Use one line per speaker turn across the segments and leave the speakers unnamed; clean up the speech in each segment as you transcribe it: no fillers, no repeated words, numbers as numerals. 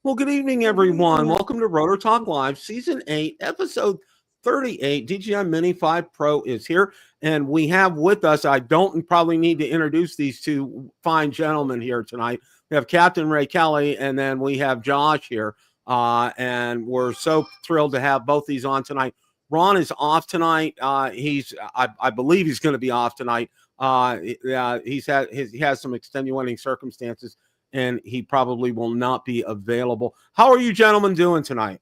Well, good evening, everyone. Welcome to Rotor Talk Live, Season 8, Episode 38. DJI Mini 5 Pro is here, and we have with us, I don't probably need to introduce these two fine gentlemen here tonight. We have Captain Ray Kelly, and then we have Josh here, and we're so thrilled to have both these on tonight. Ron is off tonight. I believe he's going to be off tonight. He has some extenuating circumstances, and he probably will not be available. How are you gentlemen doing tonight?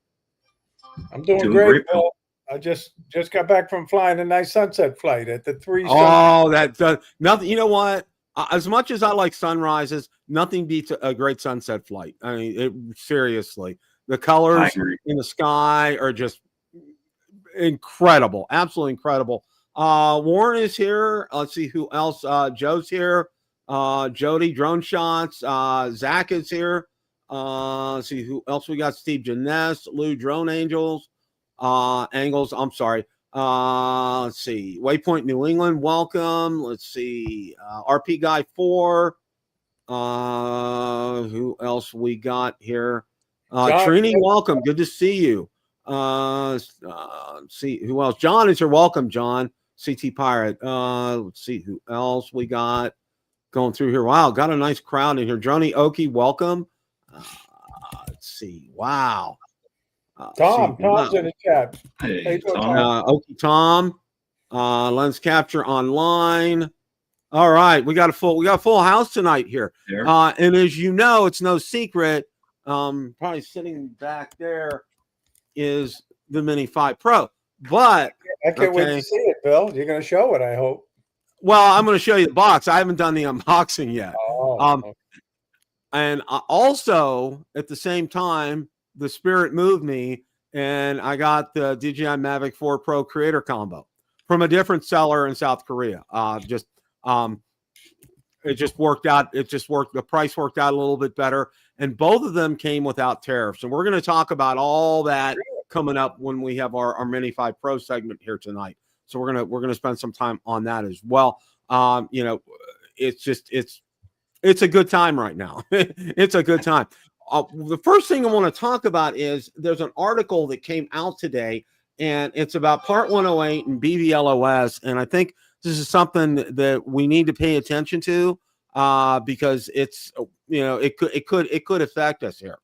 I'm doing great, Paul. I just got back from flying a nice sunset flight at the 3.
Oh, that nothing. You know what? As much as I like sunrises, nothing beats a great sunset flight. I mean, seriously, the colors in the sky are just incredible, absolutely incredible. Warren is here. Let's see who else. Joe's here. Jody, drone shots. Zach is here. Let's see who else we got. Steve Janess, Lou, drone angels. Angles. I'm sorry. Let's see. Waypoint New England, welcome. Let's see. RP Guy 4. Who else we got here? Trini, welcome. Good to see you. Let's see who else. John is here. Welcome, John. CT Pirate. Let's see who else we got going through here. Wow, got a nice crowd in here. Johnny Oki, welcome. Let's see. Wow.
Tom's in the chat.
Hey, Tom.
Oki Tom. Lens capture online. All right, we got a full house tonight here. And as you know, it's no secret. Probably sitting back there is the Mini 5 Pro. But
I can't wait to see it, Bill. You're going to show it, I hope.
Well, I'm going to show you the box. I haven't done the unboxing yet.
Okay.
And also, at the same time, the spirit moved me, and I got the DJI Mavic 4 Pro Creator Combo from a different seller in South Korea. It just worked out. The price worked out a little bit better, and both of them came without tariffs. And we're going to talk about all that coming up when we have our Mini 5 Pro segment here tonight. So we're gonna spend some time on that as well. You know, it's a good time right now. It's a good time. The first thing I want to talk about is there's an article that came out today, and it's about Part 108 and BVLOS, and I think this is something that we need to pay attention to because it's, you know, it could affect us here.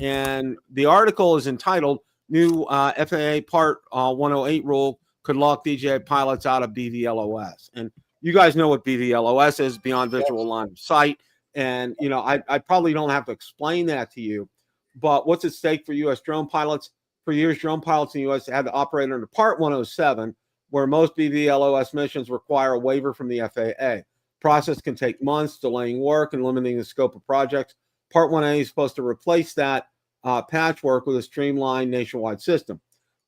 And the article is entitled "New FAA Part 108 Rule Could Lock DJI Pilots Out of BVLOS." And you guys know what BVLOS is, Beyond Visual Line of Sight. And, you know, I probably don't have to explain that to you, but what's at stake for U.S. drone pilots? For years, drone pilots in the U.S. had to operate under Part 107, where most BVLOS missions require a waiver from the FAA. Process can take months, delaying work and limiting the scope of projects. Part 1A is supposed to replace that patchwork with a streamlined nationwide system.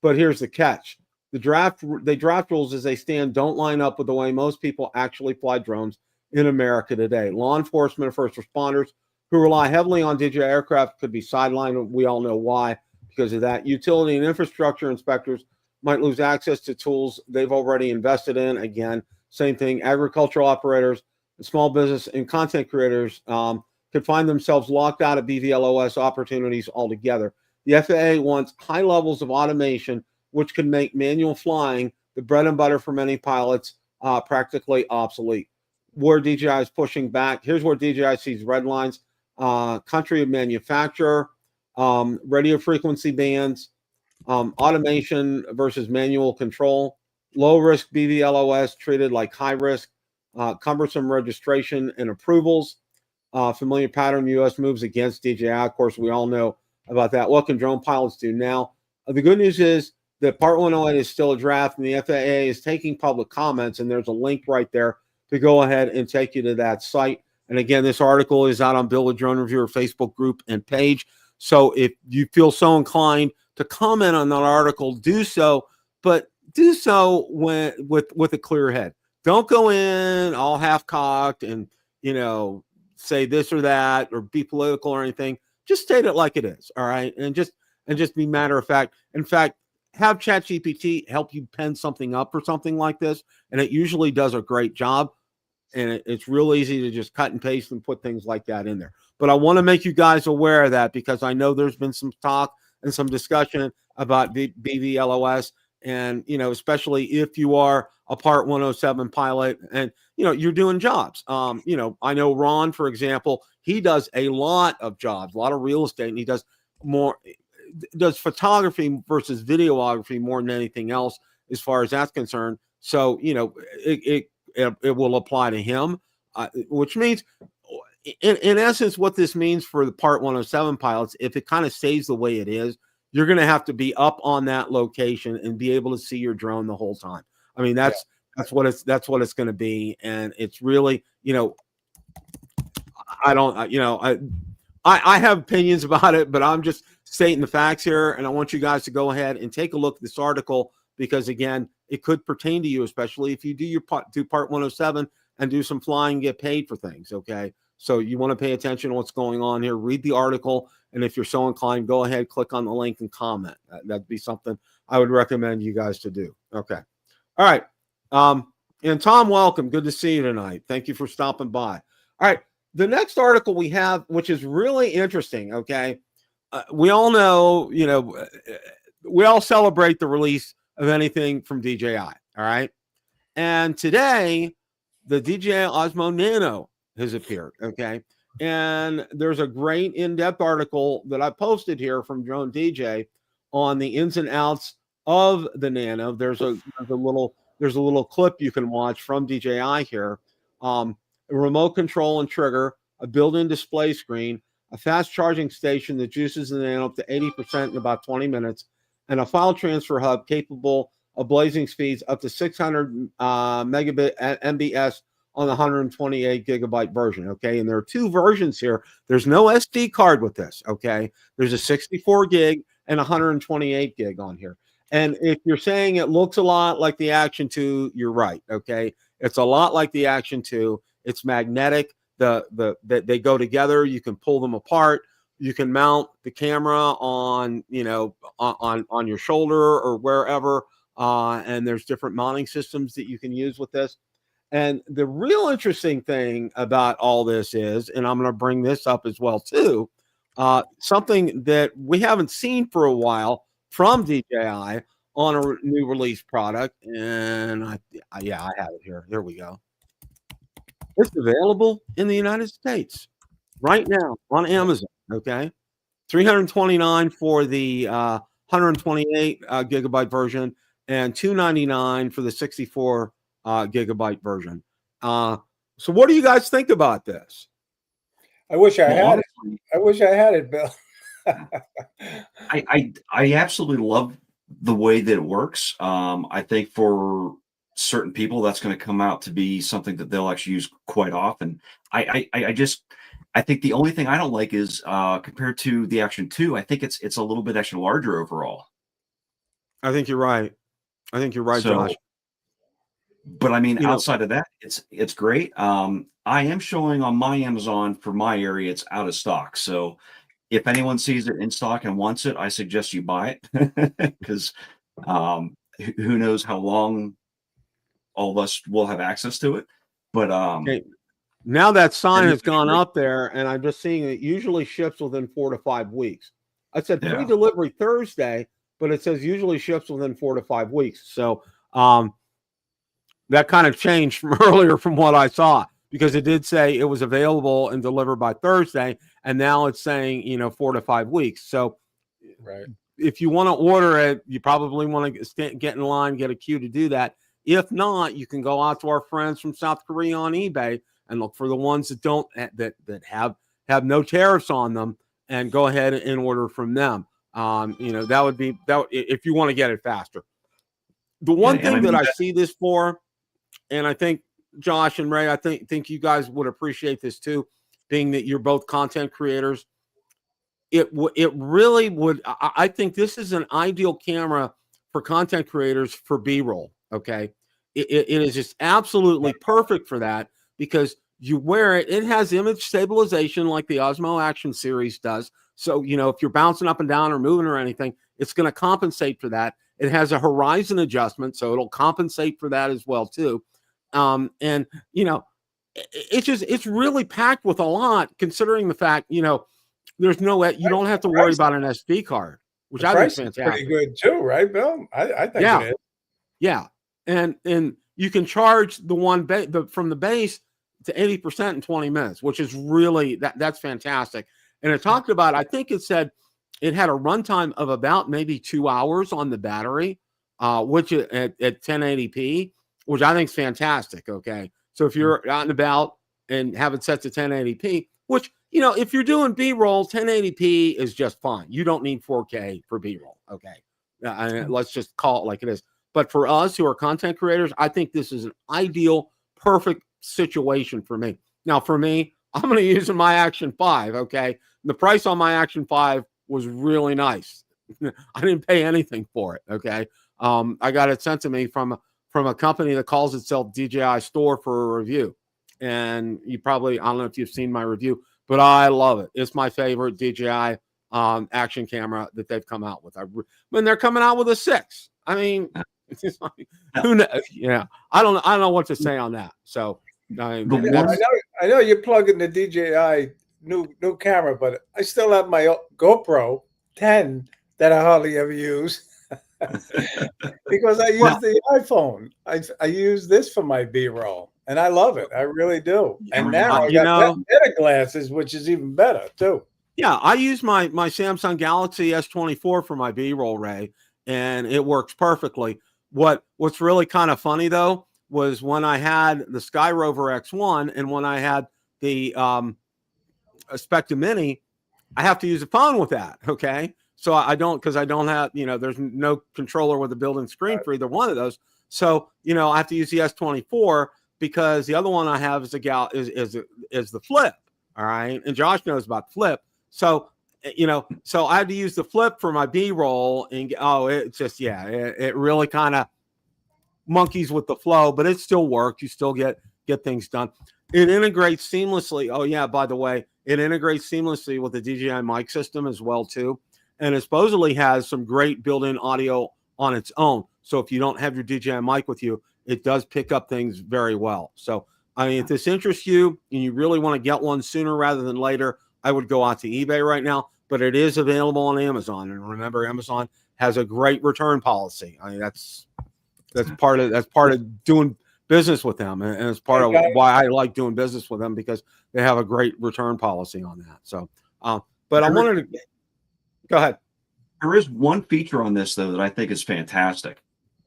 But here's the catch. The draft rules as they stand don't line up with the way most people actually fly drones in America today. Law enforcement and first responders who rely heavily on DJI aircraft could be sidelined. We all know why because of that. Utility and infrastructure inspectors might lose access to tools they've already invested in. Again, same thing. Agricultural operators, small business, and content creators could find themselves locked out of BVLOS opportunities altogether. The FAA wants high levels of automation, which could make manual flying, the bread and butter for many pilots, practically obsolete. Where DJI is pushing back, here's where DJI sees red lines: country of manufacturer, radio frequency bands, automation versus manual control, low risk BVLOS treated like high risk, cumbersome registration and approvals, familiar pattern U.S. moves against DJI. Of course, we all know about that. What can drone pilots do now? The good news is that Part 108 is still a draft, and the FAA is taking public comments, and there's a link right there to go ahead and take you to that site. And again, this article is out on Bill the Drone Reviewer Facebook group and page. So if you feel so inclined to comment on that article, do so, but do so with a clear head. Don't go in all half-cocked and, you know, say this or that or be political or anything. Just state it like it is, all right? And just be matter of fact. In fact, have ChatGPT help you pen something up or something like this, and it usually does a great job. And it's real easy to just cut and paste and put things like that in there. But I want to make you guys aware of that because I know there's been some talk and some discussion about BVLOS, and especially if you are a Part 107 pilot and you're doing jobs. I know Ron, for example, he does a lot of jobs, a lot of real estate, and he does photography versus videography more than anything else as far as that's concerned. So it will apply to him, which means in essence what this means for the Part 107 pilots, if it kind of stays the way it is, you're going to have to be up on that location and be able to see your drone the whole time. I mean, that's what it's going to be. And it's really, I have opinions about it, but I'm just stating the facts here. And I want you guys to go ahead and take a look at this article because, again, it could pertain to you, especially if you do Part 107 and do some flying, get paid for things. Okay. So you want to pay attention to what's going on here, read the article. And if you're so inclined, go ahead, click on the link and comment. That'd be something I would recommend you guys to do. Okay. All right. And Tom, welcome. Good to see you tonight. Thank you for stopping by. All right. The next article we have, which is really interesting. Okay. We all know, we all celebrate the release of anything from DJI. All right. And today, the DJI Osmo Nano has appeared. Okay. And there's a great in-depth article that I posted here from Drone DJ on the ins and outs of the Nano. There's a little clip you can watch from DJI here. A remote control and trigger, a built-in display screen, a fast charging station that juices the Nano up to 80% in about 20 minutes, and a file transfer hub capable of blazing speeds up to 600 megabit MBS on the 128 gigabyte version. Okay. And there are two versions here. There's no SD card with this. Okay. There's a 64 gig and 128 gig on here. And if you're saying it looks a lot like the Action 2, you're right. Okay. It's a lot like the Action 2. It's magnetic. They go together. You can pull them apart. You can mount the camera on, on your shoulder or wherever. And there's different mounting systems that you can use with this. And the real interesting thing about all this is, and I'm going to bring this up as well too, something that we haven't seen for a while from DJI on a new release product. And I have it here. There we go. It's available in the United States right now on Amazon. Okay. $329 for the 128 gigabyte version and $299 for the 64 gigabyte version. So what do you guys think about this?
I wish I had it. I wish I had it, Bill.
I absolutely love the way that it works. I think for certain people that's going to come out to be something that they'll actually use quite often. I think the only thing I don't like is compared to the Action 2, I think it's a little bit extra larger overall.
I think you're right. Josh.
But I mean, outside of that, it's great. I am showing on my Amazon for my area, it's out of stock. So if anyone sees it in stock and wants it, I suggest you buy it because who knows how long all of us will have access to it. But
okay. Now that sign has gone up there, and I'm just seeing it usually ships within 4 to 5 weeks. I said free delivery Thursday, but it says usually ships within 4 to 5 weeks. So that kind of changed from earlier from what I saw, because it did say it was available and delivered by Thursday, and now it's saying 4 to 5 weeks. So
right,
if you want to order it, you probably want to get in line, get a queue to do that. If not, you can go out to our friends from South Korea on eBay and look for the ones that don't that have no tariffs on them, and go ahead and order from them. That would be that if you want to get it faster. The one thing that I see this for, and I think Josh and Ray, I think you guys would appreciate this too, being that you're both content creators. It really would. I think this is an ideal camera for content creators for B-roll. Okay, it is just absolutely perfect for that, because you wear it. It has image stabilization like the Osmo Action series does. So if you're bouncing up and down or moving or anything, it's going to compensate for that. It has a horizon adjustment, so it'll compensate for that as well too. And it's really packed with a lot, considering the fact, you know, there's no, you don't have to worry about an SD card, which I think is fantastic.
Pretty good too, right, Bill? I think it is.
Yeah. And you can charge the one from the base to 80% in 20 minutes, which is really, that's fantastic. And it talked about, I think it said it had a runtime of about maybe 2 hours on the battery, which at 1080p, which I think is fantastic. Okay. So if you're out and about and have it set to 1080p, which, you know, if you're doing B-roll, 1080p is just fine. You don't need 4K for B-roll. Okay. Let's just call it like it is. But for us who are content creators, I think this is an ideal, perfect situation for me. Now, for me, I'm going to use my Action 5. Okay. The price on my Action 5 was really nice. I didn't pay anything for it. Okay. I got it sent to me from a company that calls itself DJI Store for a review. And you probably, I don't know if you've seen my review, but I love it. It's my favorite DJI action camera that they've come out with. When they're coming out with a 6, I mean, it's just like, who knows? Yeah, I don't know what to say on that. So
I know you're plugging the DJI new camera, but I still have my GoPro 10 that I hardly ever use. Because I use the iPhone. I use this for my B-roll, and I love it. I really do. And now I got better glasses, which is even better too.
Yeah, I use my Samsung Galaxy S24 for my B-roll, Ray, and it works perfectly. What's really kind of funny though was when I had the SkyRover X1 and when I had the Spectre Mini, I have to use a phone with that. Okay. So I don't, because I don't have, you know, there's no controller with a built-in screen for either one of those. So, you know, I have to use the S24 because the other one I have is the Flip. All right. And Josh knows about Flip. So, you know, so I had to use the Flip for my B-roll and it's just, yeah, it really kind of monkeys with the flow, but it still works. You still get things done. It integrates seamlessly. Oh yeah, by the way, it integrates seamlessly with the DJI mic system as well too. And it supposedly has some great built-in audio on its own. So if you don't have your DJI mic with you, it does pick up things very well. So, I mean, if this interests you and you really want to get one sooner rather than later, I would go out to eBay right now, but it is available on Amazon. And remember, Amazon has a great return policy. I mean, that's part of doing business with them. And it's part of why I like doing business with them, because they have a great return policy on that. So, but I wanted to go ahead.
There is one feature on this, though, that I think is fantastic.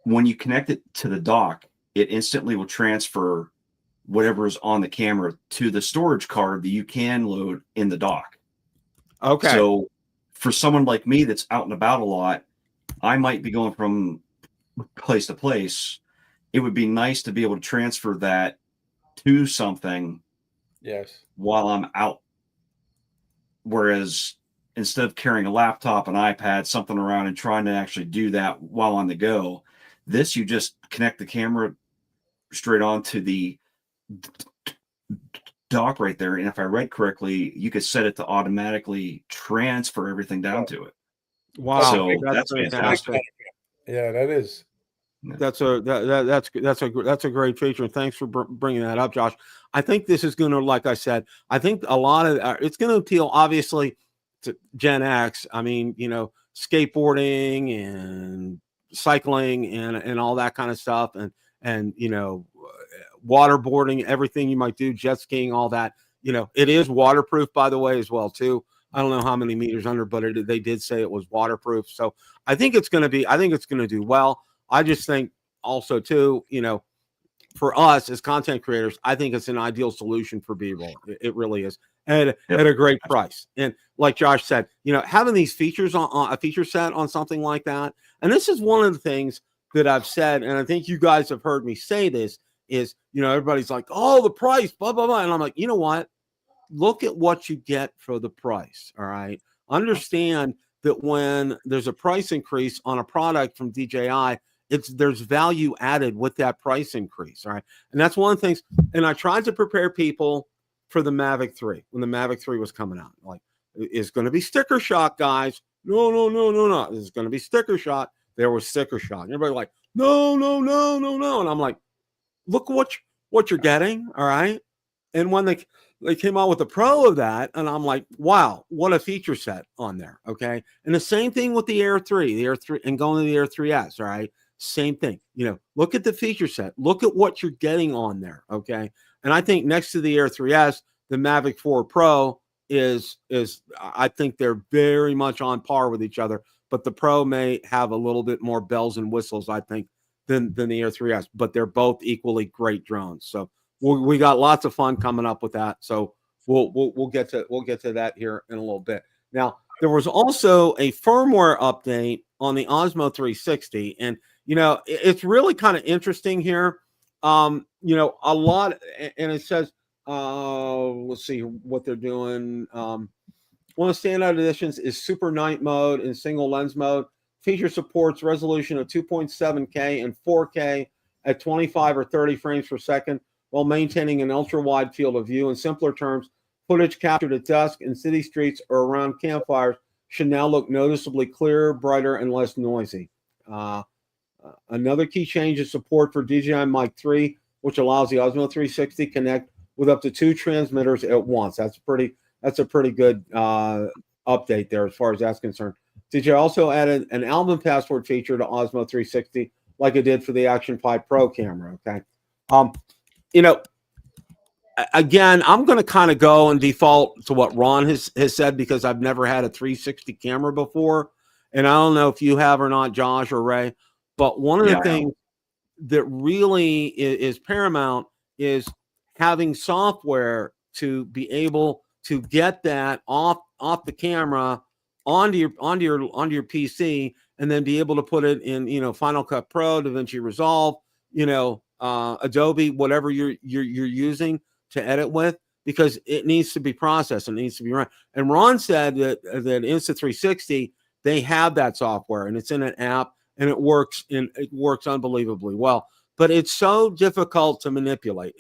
When you connect it to the dock, it instantly will transfer whatever is on the camera to the storage card that you can load in the dock.
Okay.
So for someone like me that's out and about a lot, I might be going from place to place. It would be nice to be able to transfer that to something while I'm out. Whereas instead of carrying a laptop, an iPad, something around and trying to actually do that while on the go, this, you just connect the camera straight onto the dock right there. And if I read correctly, you could set it to automatically transfer everything down to it.
Wow.
So that's fantastic.
Yeah, that is.
That's a great feature. And thanks for bringing that up, Josh. I think this is going to, like I said, I think a lot of it's going to appeal, obviously, to Gen X. I mean, you know, skateboarding and cycling and all that kind of stuff, and you know, waterboarding, everything you might do, jet skiing, all that. You know, it is waterproof, by the way, as well too. I don't know how many meters under, but they did say it was waterproof. So I think it's going to do well. I just think also too, you know, for us as content creators, I think it's an ideal solution for B-roll. It really is, at a great price. And like Josh said, you know, having these features on a feature set on something like that. And this is one of the things that I've said, and I think you guys have heard me say this, is, you know, everybody's like, oh, the price, blah, blah, blah. And I'm like, you know what? Look at what you get for the price. All right. Understand that when there's a price increase on a product from DJI, there's value added with that price increase. All right. And that's one of the things. And I tried to prepare people for the Mavic 3 when the Mavic 3 was coming out. Like, it's going to be sticker shock, guys. No. It's going to be sticker shock. There was sticker shock. And everybody like, no. And I'm like, look what you're getting. All right. And when they came out with the Pro of that, and I'm like, wow, what a feature set on there. Okay. And the same thing with the Air 3, and going to the Air 3S. All right. Same thing. Look at the feature set. Look at what you're getting on there. Okay. And I think next to the Air 3S, the Mavic 4 Pro is I think they're very much on par with each other, but the Pro may have a little bit more bells and whistles, I think, than the Air 3S, but they're both equally great drones. So we got lots of fun coming up with that. So we'll get to that here in a little bit. Now, there was also a firmware update on the Osmo 360, and it's really kind of interesting here. A lot, and it says, let's see what they're doing. One of the standout additions is Super Night mode in single lens mode. Feature supports resolution of 2.7K and 4K at 25 or 30 frames per second while maintaining an ultra-wide field of view. In simpler terms, footage captured at dusk in city streets or around campfires should now look noticeably clearer, brighter, and less noisy. Another key change is support for DJI Mic 3, which allows the Osmo 360 connect with up to 2 transmitters at once. That's a pretty good update there as far as that's concerned. DJI also added an album password feature to Osmo 360, like it did for the Action 5 Pro camera. Okay. Again, I'm going to kind of go and default to what Ron has said, because I've never had a 360 camera before. And I don't know if you have or not, Josh or Ray, but one of the things that really is paramount is having software to be able to get that off the camera onto your PC, and then be able to put it in Final Cut Pro, DaVinci Resolve, Adobe, whatever you're using to edit with, because it needs to be processed and it needs to be run. And Ron said that Insta360, they have that software and it's in an app and it works unbelievably well. But it's so difficult to manipulate.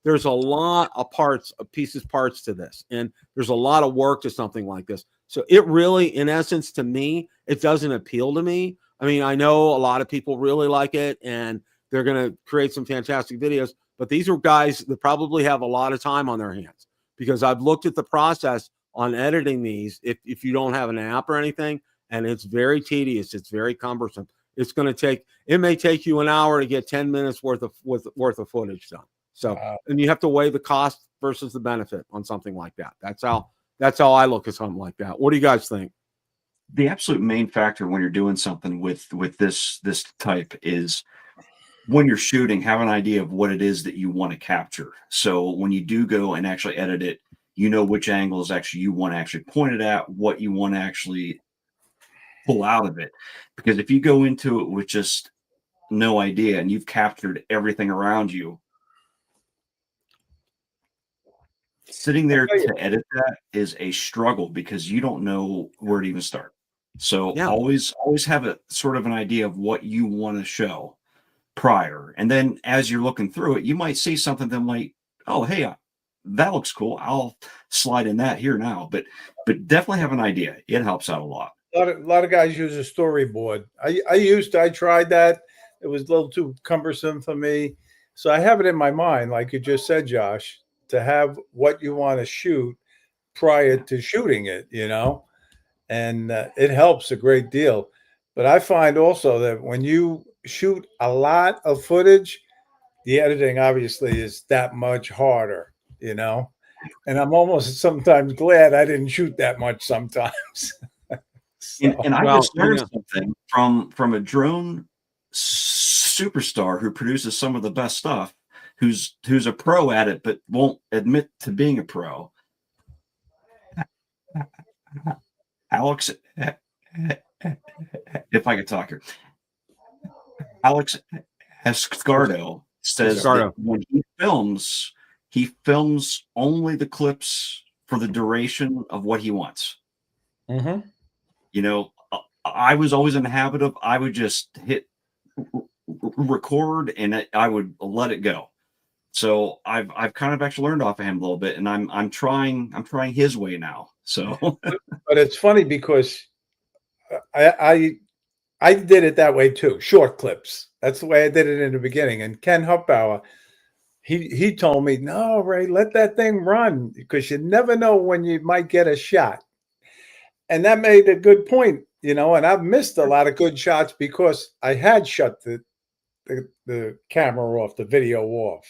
There's a lot of parts to this, and there's a lot of work to something like this. So it really, in essence, to me, it doesn't appeal to me. I mean, I know a lot of people really like it, and they're going to create some fantastic videos, but these are guys that probably have a lot of time on their hands, because I've looked at the process on editing these, if you don't have an app or anything, and it's very tedious. It's very cumbersome. It may take you an hour to get 10 minutes worth of footage done. So, and you have to weigh the cost versus the benefit on something like that. That's how I look at something like that. What do you guys think?
The absolute main factor when you're doing something with this type is, when you're shooting, have an idea of what it is that you want to capture. So when you do go and actually edit it, which angles actually you want to actually point it at, what you want to actually pull out of it. Because if you go into it with just no idea and you've captured everything around you, sitting there to edit that is a struggle, because you don't know where to even start. So always have a sort of an idea of what you want to show prior, and then as you're looking through it, you might see something that might, oh, hey, that looks cool, I'll slide in that here now. But definitely have an idea. It helps out a lot.
A lot of guys use a storyboard. I tried that. It was a little too cumbersome for me. So I have it in my mind, like you just said, Josh, to have what you want to shoot prior to shooting it, and it helps a great deal. But I find also that when you shoot a lot of footage, the editing obviously is that much harder, and I'm almost sometimes glad I didn't shoot that much sometimes.
And I just learned something from a drone superstar who produces some of the best stuff, who's a pro at it but won't admit to being a pro. Alex, if I could talk here, Alex Escardo says that when he films only the clips for the duration of what he wants.
Mm-hmm.
I was always in the habit of, I would just hit record and I would let it go. So I've kind of actually learned off of him a little bit, and I'm trying his way now. So,
but it's funny because I did it that way too. Short clips. That's the way I did it in the beginning. And Ken Huppauer, he told me, no, Ray, let that thing run because you never know when you might get a shot. And that made a good point, you know, and I've missed a lot of good shots because I had shut the camera off, the video off,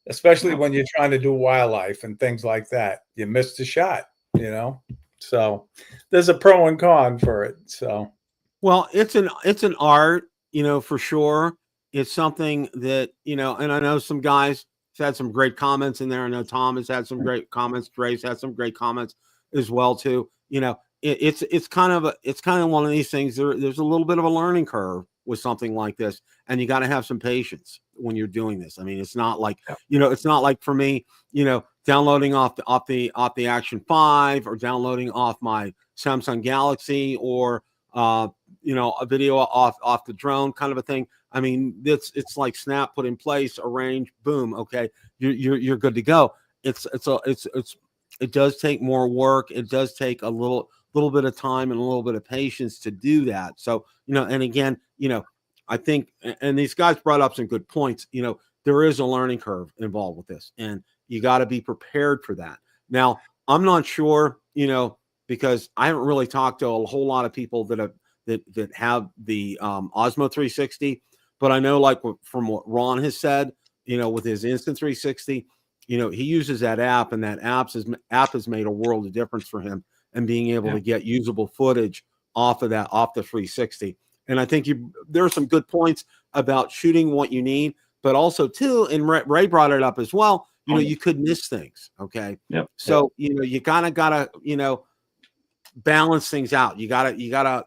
especially when you're trying to do wildlife and things like that. You missed the shot, you know. So there's a pro and con for it. So,
well, it's an art, you know, for sure. It's something that, you know, and I know some guys have had some great comments in there. I know Tom has had some great comments. Dre's had some great comments as well too. You know, it's kind of one of these things. There's a little bit of a learning curve with something like this, and you got to have some patience when you're doing this. I mean, it's not like, you know, it's not like for me, you know, downloading off the Action 5 or downloading off my Samsung Galaxy or you know, a video off the drone kind of a thing. I mean, it's like snap, put in place, arrange, boom, okay, you're good to go. It does take more work. It does take a little bit of time and a little bit of patience to do that. So, you know, and again, you know, I think, and these guys brought up some good points, you know, there is a learning curve involved with this, and you got to be prepared for that. Now, I'm not sure, you know, because I haven't really talked to a whole lot of people that have the Osmo 360, but I know, like from what Ron has said, you know, with his Instant 360, you know, he uses that app, and that app has made a world of difference for him and being able to get usable footage off the 360. And I think there are some good points about shooting what you need, but also too, and Ray brought it up as well, you know, you could miss things. Okay.
Yep.
So, you know, you kind of gotta, you know, balance things out. You gotta,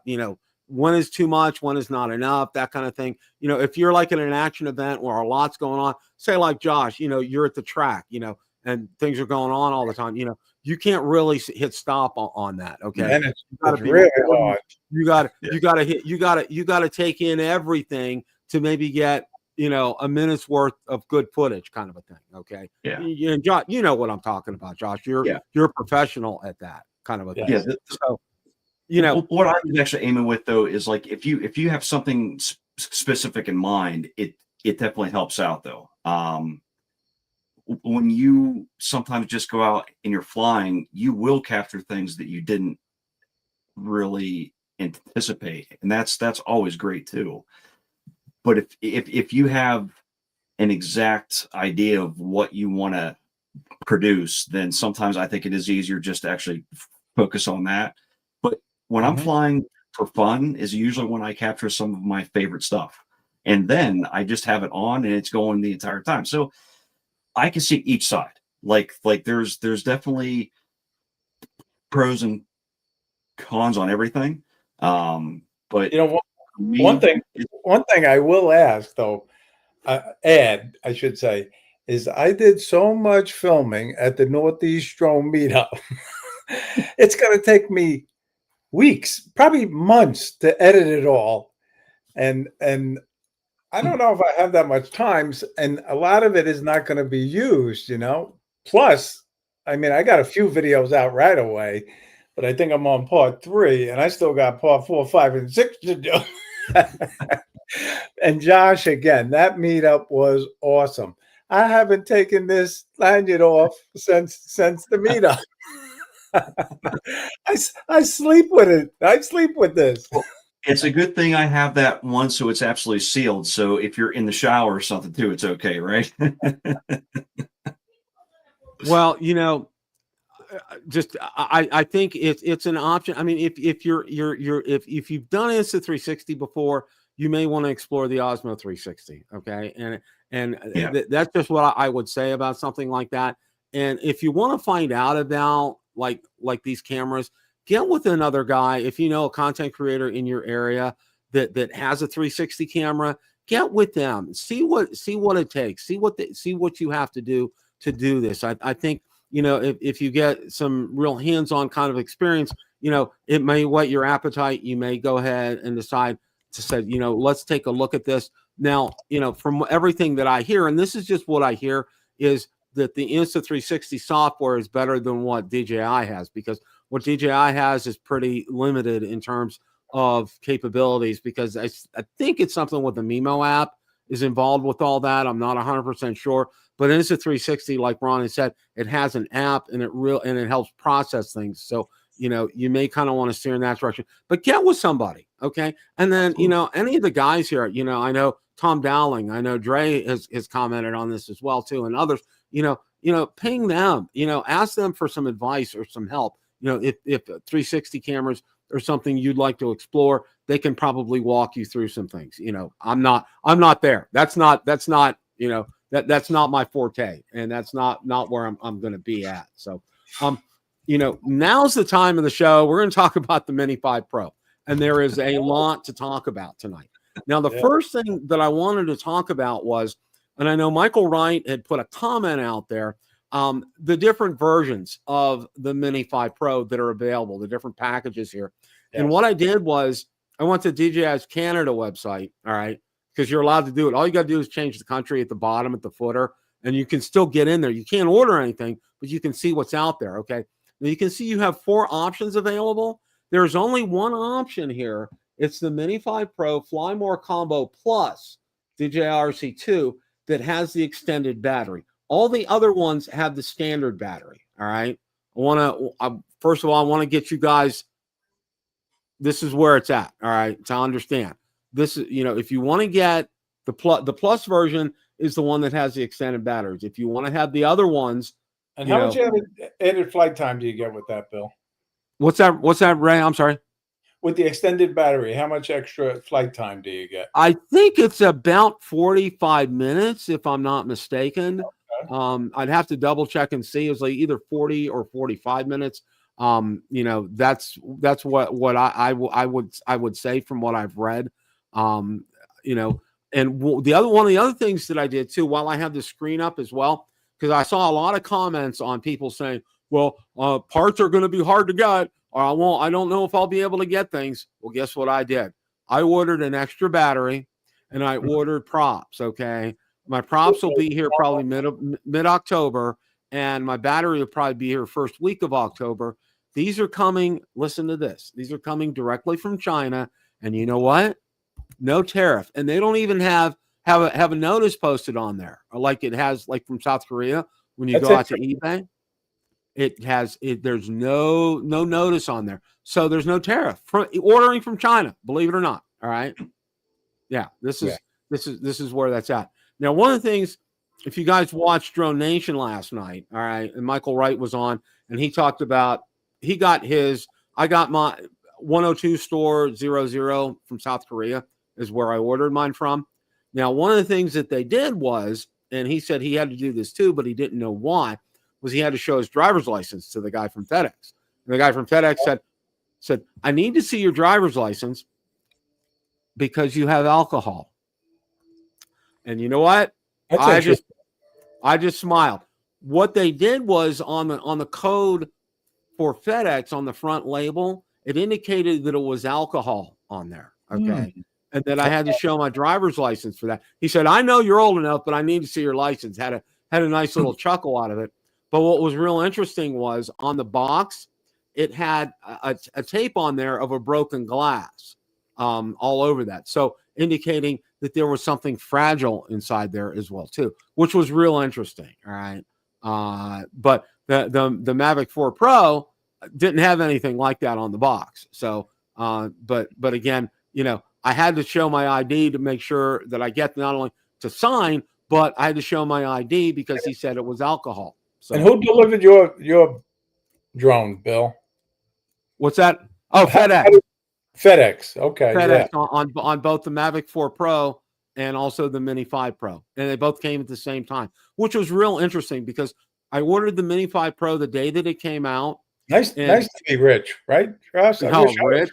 you know, when is too much, when is not enough, that kind of thing. You know, if you're like in an action event where a lot's going on, say like Josh, you know, you're at the track, you know, and things are going on all the time, you know, you can't really hit stop on that. Okay.
And it's really hard.
You gotta take in everything to maybe get, you know, a minute's worth of good footage kind of a thing. Okay.
Yeah.
And Josh, you know what I'm talking about, Josh. You're a professional at that kind of a thing.
Yeah.
So, you know,
what I was actually aiming with though is like if you have something specific in mind, it definitely helps out though. When you sometimes just go out and you're flying, you will capture things that you didn't really anticipate, and that's always great too. But if you have an exact idea of what you want to produce, then sometimes I think it is easier just to actually focus on that. But when I'm flying for fun is usually when I capture some of my favorite stuff, and then I just have it on and it's going the entire time. So I can see each side. Like there's definitely pros and cons on everything. But
you know, one thing I will ask though, add, I should say, is I did so much filming at the Northeast Drone meetup. It's going to take me weeks, probably months to edit it all. And I don't know if I have that much time, and a lot of it is not going to be used, you know. Plus, I mean, I got a few videos out right away, but I think I'm on part 3, and I still got part 4, 5, and 6 to do. And Josh, again, that meetup was awesome. I haven't taken this lanyard off since the meetup. I sleep with it. I sleep with this.
It's a good thing I have that one, so it's absolutely sealed. So if you're in the shower or something too, it's okay, right?
Well, you know, just I think it's an option. I mean, if you've done Insta 360 before, you may want to explore the Osmo 360. Okay, and that's just what I would say about something like that. And if you want to find out about like these cameras, get with another guy. If you know a content creator in your area that has a 360 camera, get with them. See what it takes. See what you have to do this. I think, you know, if you get some real hands-on kind of experience, you know, it may whet your appetite. You may go ahead and decide to say, you know, let's take a look at this. Now, you know, from everything that I hear, and this is just what I hear, is that the Insta360 software is better than what DJI has, because what DJI has is pretty limited in terms of capabilities, because I think it's something with the Mimo app, is involved with all that. I'm not 100% sure, but Insta360, like Ron had said, it has an app and it helps process things. So, you know, you may kind of want to steer in that direction, but get with somebody. Okay. And then, you know, any of the guys here, you know, I know Tom Dowling, I know Dre has commented on this as well too. And others, you know, ping them, you know, ask them for some advice or some help. You know, if 360 cameras or something you'd like to explore, they can probably walk you through some things. You know, I'm not there. That's not, you know, that's not my forte, and that's not where I'm going to be at. So, you know, now's the time of the show. We're going to talk about the Mini 5 Pro, and there is a lot to talk about tonight. Now, the first thing that I wanted to talk about was, and I know Michael Wright had put a comment out there, the different versions of the Mini 5 Pro that are available, the different packages here. Yes. And what I did was I went to DJI's Canada website, all right, because you're allowed to do it. All you got to do is change the country at the bottom, at the footer, and you can still get in there. You can't order anything, but you can see what's out there, okay? Now you can see you have 4 options available. There's only one option here. It's the Mini 5 Pro Fly More Combo Plus DJI RC-2 that has the extended battery. All the other ones have the standard battery, all right? First of all, I want to get you guys, this is where it's at, all right, to understand. This is, you know, if you want to get the plus version is the one that has the extended batteries. If you want to have the other ones.
And how much added flight time do you get with that, Bill?
What's that, Ray? I'm sorry.
With the extended battery, how much extra flight time do you get?
I think it's about 45 minutes, if I'm not mistaken. Okay. I'd have to double check and see. It was like either 40 or 45 minutes. You know, that's what I would say from what I've read. You know, and one of the other things that I did too, while I have the screen up as well, because I saw a lot of comments on people saying, well, parts are going to be hard to get, or I don't know if I'll be able to get things. Well, guess what I did? I ordered an extra battery and I ordered props. Okay. My props will be here probably mid-October, and my battery will probably be here first week of October. These are coming, listen to this. These are coming directly from China. And you know what? No tariff. And they don't even have a notice posted on there, or like it has like from South Korea when you go out to eBay. There's no notice on there. So there's no tariff for ordering from China, believe it or not. All right. Yeah, this is where that's at. Now, one of the things, if you guys watched Drone Nation last night, all right, and Michael Wright was on, and he talked about, I got my 102 store 00 from South Korea is where I ordered mine from. Now, one of the things that they did was, and he said he had to do this too, but he didn't know why, was he had to show his driver's license to the guy from FedEx. And the guy from FedEx said, I need to see your driver's license because you have alcohol. And you know what? I just smiled. What they did was on the code for FedEx on the front label, it indicated that it was alcohol on there. Okay. And then I had to show my driver's license for that. He said, I know you're old enough, but I need to see your license. Had a nice little chuckle out of it. But what was real interesting was on the box, it had a tape on there of a broken glass all over that. So indicating that there was something fragile inside there as well too, which was real interesting. All right. But the Mavic 4 Pro didn't have anything like that on the box. So, but again, you know, I had to show my ID to make sure that I get not only to sign, but I had to show my ID because he said it was alcohol. So,
and who delivered your drone, Bill?
What's that? Oh, FedEx.
FedEx. Okay.
FedEx on both the Mavic 4 Pro and also the Mini 5 Pro. And they both came at the same time, which was real interesting because I ordered the Mini 5 Pro the day that it came out.
Nice to be rich, right?
Rich.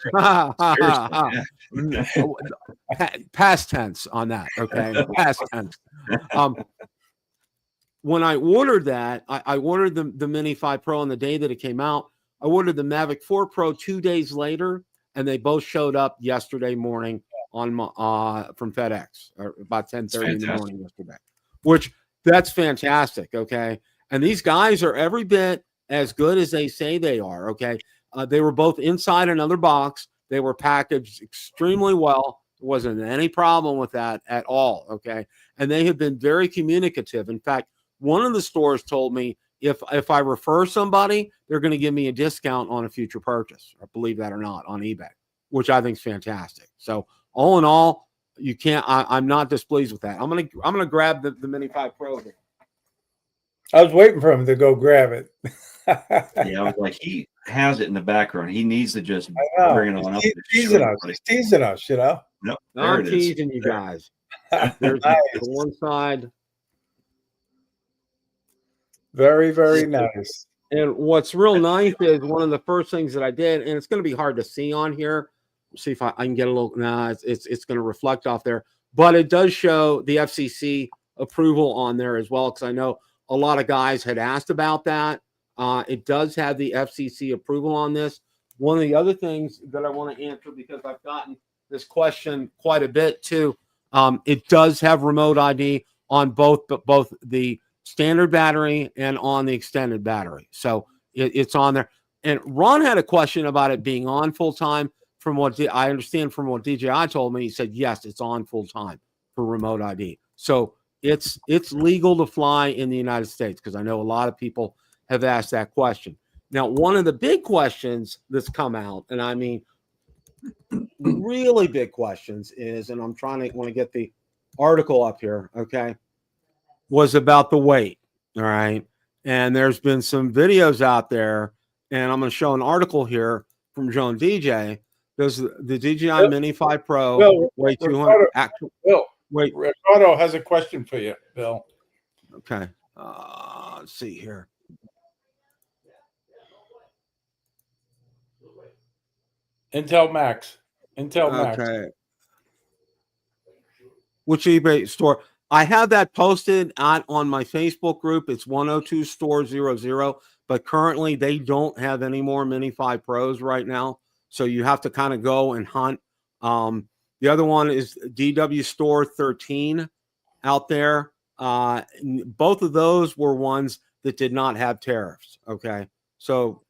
Past tense on that. Okay. Past tense. When I ordered that, I ordered the Mini 5 Pro on the day that it came out. I ordered the Mavic 4 Pro 2 days later, and they both showed up yesterday morning from FedEx, or about 10:30 in the morning yesterday. Which that's fantastic. Okay, and these guys are every bit as good as they say they are. Okay, they were both inside another box. They were packaged extremely well. There wasn't any problem with that at all. Okay. And they have been very communicative. In fact, one of the stores told me if I refer somebody, they're going to give me a discount on a future purchase. I believe that or not, on eBay, which I think is fantastic. So all in all, you can't. I'm not displeased with that. I'm gonna grab the Mini 5 Pro here.
I was waiting for him to go grab it.
Yeah, I was like, he has it in the background. He needs to just bring it on up.
He's teasing us. He's teasing us, you know.
Nope,
I'm teasing you guys. There's
Nice.
the one side.
Very, very nice.
And what's real nice is one of the first things that I did, and it's going to be hard to see on here. See if I can get a little. Nah, it's going to reflect off there, but it does show the FCC approval on there as well, because I know a lot of guys had asked about that. It does have the FCC approval on this. One of the other things that I want to answer, because I've gotten this question quite a bit too, it does have remote ID on both the standard battery and on the extended battery. So it's on there. And Ron had a question about it being on full time. From what I understand from what DJI told me, he said, yes, it's on full time for remote ID. So it's legal to fly in the United States, because I know a lot of people have asked that question. Now, one of the big questions that's come out, and I mean really big questions, is, and I'm want to get the article up here, okay, was about the weight. All right. And there's been some videos out there, and I'm going to show an article here from Joan DJ. Does the DJI Mini 5 Pro weigh 200?
Bill,
wait,
Ricardo has a question for you, Bill.
Okay. Let's see here.
Intel Max.
Okay. Which eBay store? I have that posted on my Facebook group. It's 102 Store 00, but currently they don't have any more Mini 5 Pros right now. So you have to kind of go and hunt. The other one is DW Store 13 out there. Both of those were ones that did not have tariffs. Okay. So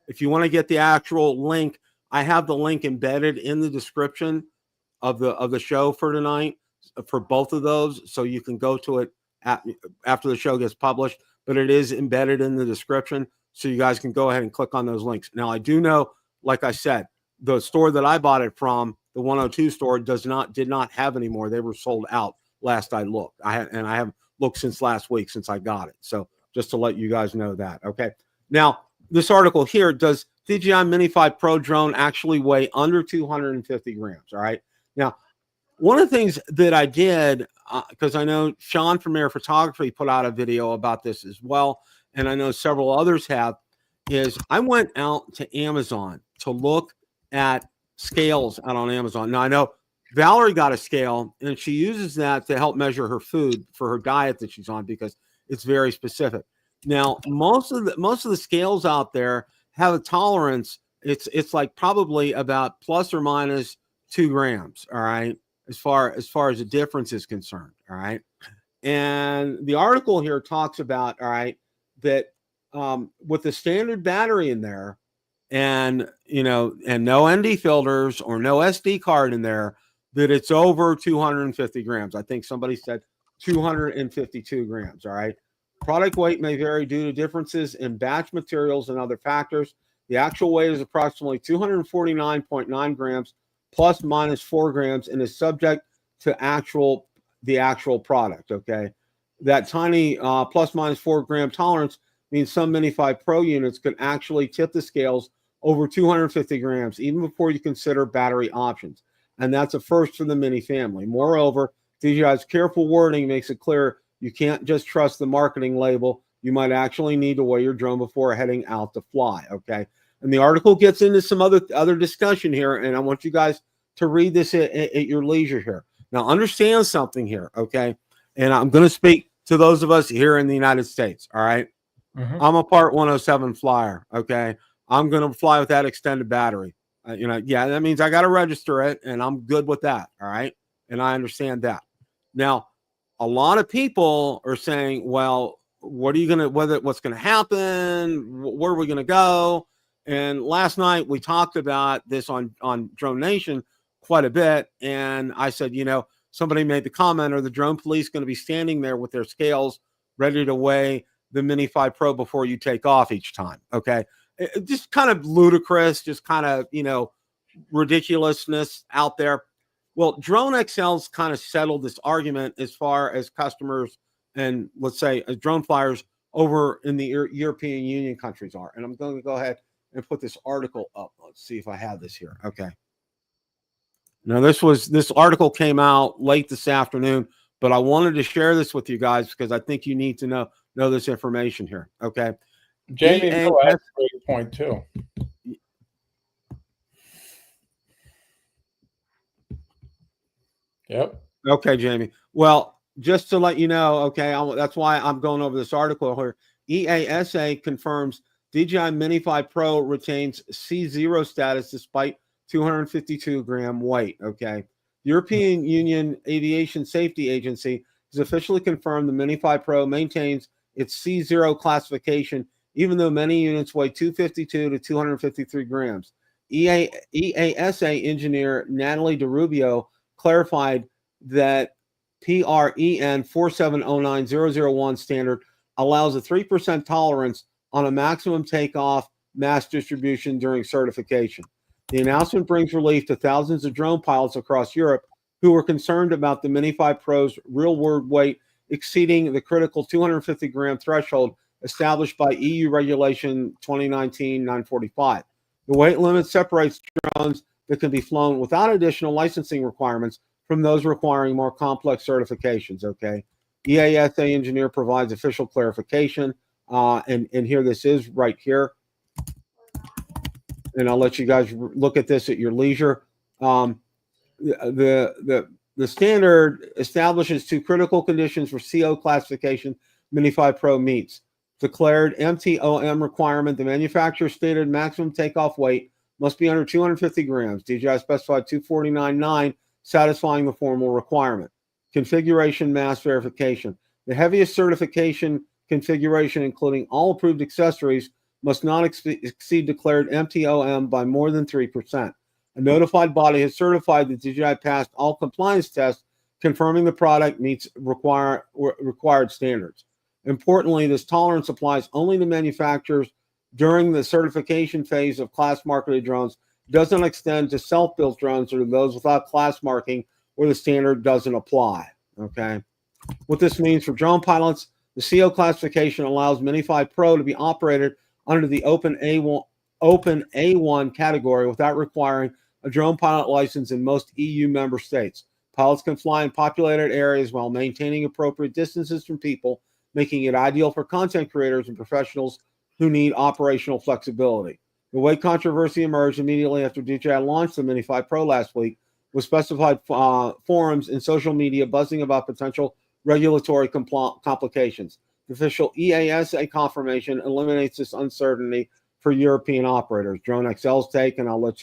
if you want to get the actual link, I have the link embedded in the description of the show for tonight for both of those. So you can go to it after the show gets published, but it is embedded in the description. So you guys can go ahead and click on those links. Now, I do know, like I said, the store that I bought it from, the 102 store, did not have any more. They were sold out last I looked. I haven't looked since last week, since I got it. So just to let you guys know that. Okay. Now, this article here, does DJI Mini 5 Pro drone actually weigh under 250 grams? All right. Now, one of the things that I did, because I know Sean from Air Photography put out a video about this as well, and I know several others have, is I went out to Amazon to look at scales out on Amazon. Now, I know Valerie got a scale, and she uses that to help measure her food for her diet that she's on, because it's very specific. Now, most of the scales out there have a tolerance. It's like probably about plus or minus 2 grams. All right. As far as the difference is concerned. All right. And the article here talks about, all right, that with the standard battery in there, and and no ND filters or no SD card in there, that it's over 250 grams. I think somebody said 252 grams. All right. Product weight may vary due to differences in batch materials and other factors. The actual weight is approximately 249.9 grams plus minus 4 grams, and is subject to the actual product. Okay. That tiny plus minus 4 gram tolerance means some Mini 5 Pro units could actually tip the scales over 250 grams, even before you consider battery options. And that's a first for the Mini family. Moreover, DJI's careful wording makes it clear you can't just trust the marketing label. You might actually need to weigh your drone before heading out to fly. Okay. And the article gets into some other discussion here, and I want you guys to read this at your leisure here. Now, understand something here, okay? And I'm going to speak to those of us here in the United States, all right? Mm-hmm. I'm a Part 107 flyer, okay? I'm going to fly with that extended battery. Yeah, that means I got to register it, and I'm good with that, all right? And I understand that. Now, a lot of people are saying, well, what's going to happen? Where are we going to go? And last night we talked about this on Drone Nation quite a bit. And I said, you know, somebody made the comment, are the drone police going to be standing there with their scales ready to weigh the Mini 5 Pro before you take off each time? Okay. Just kind of ludicrous, just kind of, you know, ridiculousness out there. Well, Drone XL's kind of settled this argument as far as customers and, let's say, drone flyers over in the European Union countries are. And I'm going to go ahead and put this article up. Let's see if I have this here. Okay. Now, this article came out late this afternoon, but I wanted to share this with you guys because I think you need to know this information here. Okay.
Jamie, has a great point too. Yep.
Okay, Jamie. Well, just to let you know, okay, that's why I'm going over this article here. EASA confirms DJI Mini 5 Pro retains C0 status despite 252-gram weight. Okay. European Union Aviation Safety Agency has officially confirmed the Mini 5 Pro maintains its C0 classification, even though many units weigh 252 to 253 grams. EASA engineer Natalie DeRubio clarified that PREN 4709001 standard allows a 3% tolerance on a maximum takeoff mass distribution during certification. The announcement brings relief to thousands of drone pilots across Europe who were concerned about the Mini 5 Pro's real-world weight exceeding the critical 250-gram threshold established by EU Regulation 2019-945. The weight limit separates drones that can be flown without additional licensing requirements from those requiring more complex certifications. Okay. EASA engineer provides official clarification. And here this is right here. And I'll let you guys look at this at your leisure. The standard establishes two critical conditions for CO classification Mini 5 Pro meets. Declared MTOM requirement, the manufacturer's stated maximum takeoff weight must be under 250 grams. DJI specified 249.9, satisfying the formal requirement. Configuration mass verification. The heaviest certification configuration, including all approved accessories, must not exceed declared MTOM by more than 3%. A notified body has certified that DJI passed all compliance tests, confirming the product meets required standards. Importantly, this tolerance applies only to manufacturers during the certification phase of class-marketed drones. It doesn't extend to self-built drones or those without class marking where the standard doesn't apply. Okay. What this means for drone pilots, the CO classification allows Mini 5 Pro to be operated under the open A1 category without requiring a drone pilot license in most EU member states. Pilots can fly in populated areas while maintaining appropriate distances from people, making it ideal for content creators and professionals who need operational flexibility. The weight controversy emerged immediately after DJI launched the Mini 5 Pro last week, with specified forums in social media buzzing about potential regulatory complications. The official EASA confirmation eliminates this uncertainty for European operators. Drone XL's take, and I'll let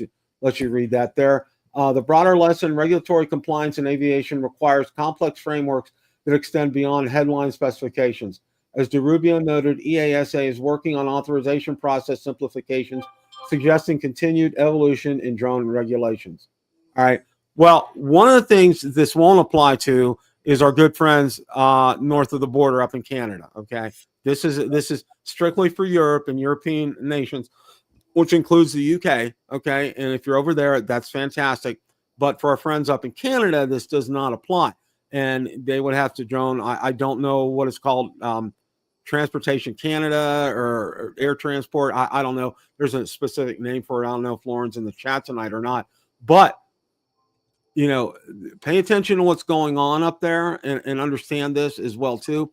you read that there. The broader lesson, regulatory compliance in aviation requires complex frameworks that extend beyond headline specifications. As DeRubio noted, EASA is working on authorization process simplifications, suggesting continued evolution in drone regulations. All right. Well, one of the things this won't apply to is our good friends north of the border up in Canada. Okay. This is strictly for Europe and European nations, which includes the UK. Okay. And if you're over there, that's fantastic. But for our friends up in Canada, this does not apply. And they would have to drone. I don't know what it's called, Transportation Canada or Air Transport. I don't know. There's a specific name for it. I don't know if Lauren's in the chat tonight or not. But, you know, pay attention to what's going on up there and understand this as well, too.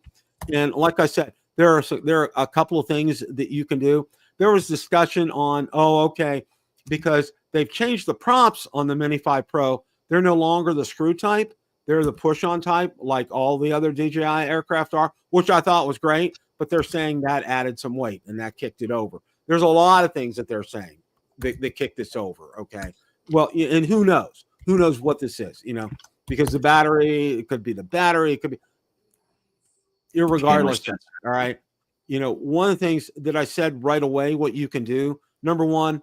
And like I said, there are a couple of things that you can do. There was discussion on, because they've changed the props on the Mini 5 Pro. They're no longer the screw type. They're the push-on type, like all the other DJI aircraft are, which I thought was great, but they're saying that added some weight and that kicked it over. There's a lot of things that they're saying that kicked this over, okay? Well, and who knows? Who knows what this is, you know? Because the battery, it could be the battery, it could be irregardless, all right? You know, one of the things that I said right away, what you can do, number one,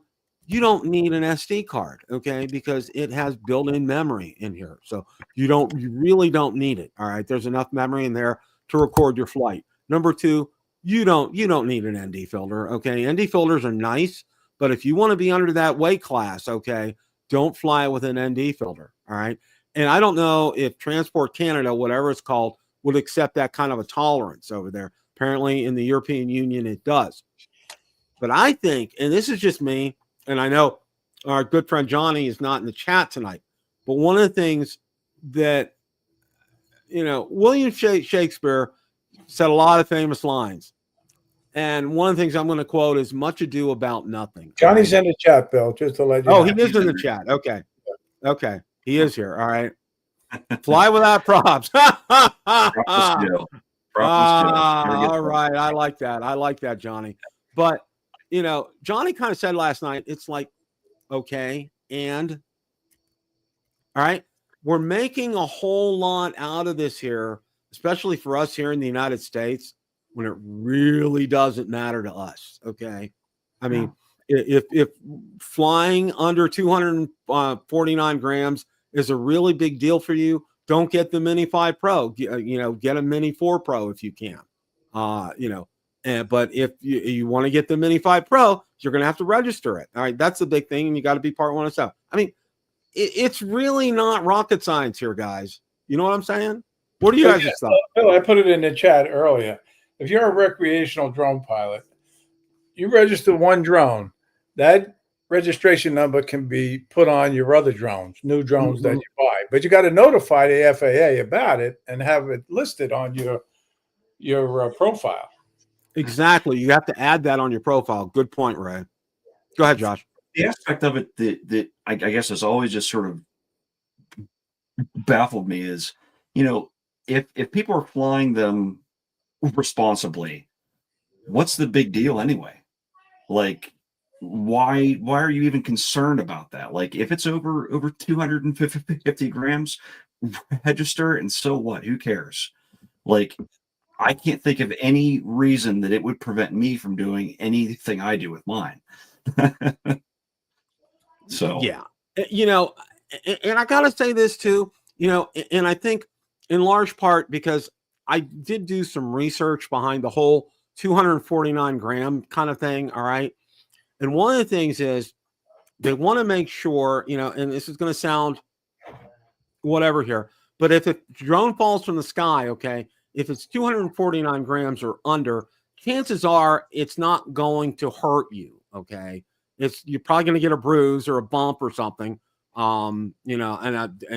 you don't need an SD card, okay, because it has built-in memory in here. So you really don't need it. All right, there's enough memory in there to record your flight. Number two, you don't need an ND filter, okay? ND filters are nice, but if you want to be under that weight class, okay, don't fly with an ND filter, all right? And I don't know if Transport Canada, whatever it's called, would accept that kind of a tolerance over there. Apparently in the European Union, it does. But I think, and this is just me, and I know our good friend Johnny is not in the chat tonight, but one of the things that, William Shakespeare said a lot of famous lines. And one of the things I'm going to quote is much ado about nothing.
Johnny's in the chat, Bill, just to let you know.
Oh, he is in the chat. Okay. Okay. He is here. All right. Fly without props. All right. I like that. I like that, Johnny. But, Johnny kind of said last night, it's like, okay, and all right, we're making a whole lot out of this here, especially for us here in the United States, when it really doesn't matter to us. Okay. I mean, if flying under 249 grams is a really big deal for you, don't get the Mini 5 Pro, get a Mini 4 Pro if you can, but if you want to get the Mini 5 Pro, you're going to have to register it. All right. That's the big thing. And you got to be Part 107. I mean, it's really not rocket science here, guys. You know what I'm saying? What do you guys think?
Bill, I put it in the chat earlier. If you're a recreational drone pilot, you register one drone, that registration number can be put on your other drones, new drones that you buy. But you got to notify the FAA about it and have it listed on your profile.
Exactly. You have to add that on your profile. Good point, Ray. Go ahead, Josh.
The aspect of it that I guess has always just sort of baffled me is, if people are flying them responsibly, what's the big deal anyway? Like, why are you even concerned about that? Like, if it's over 250 grams, register, and so what? Who cares? Like, I can't think of any reason that it would prevent me from doing anything I do with mine. So
yeah, and I gotta say this too, and I think in large part because I did do some research behind the whole 249 gram kind of thing. All right. And one of the things is they want to make sure, and this is going to sound whatever here, but if a drone falls from the sky, okay, if it's 249 grams or under, chances are it's not going to hurt you. Okay. You're probably going to get a bruise or a bump or something. And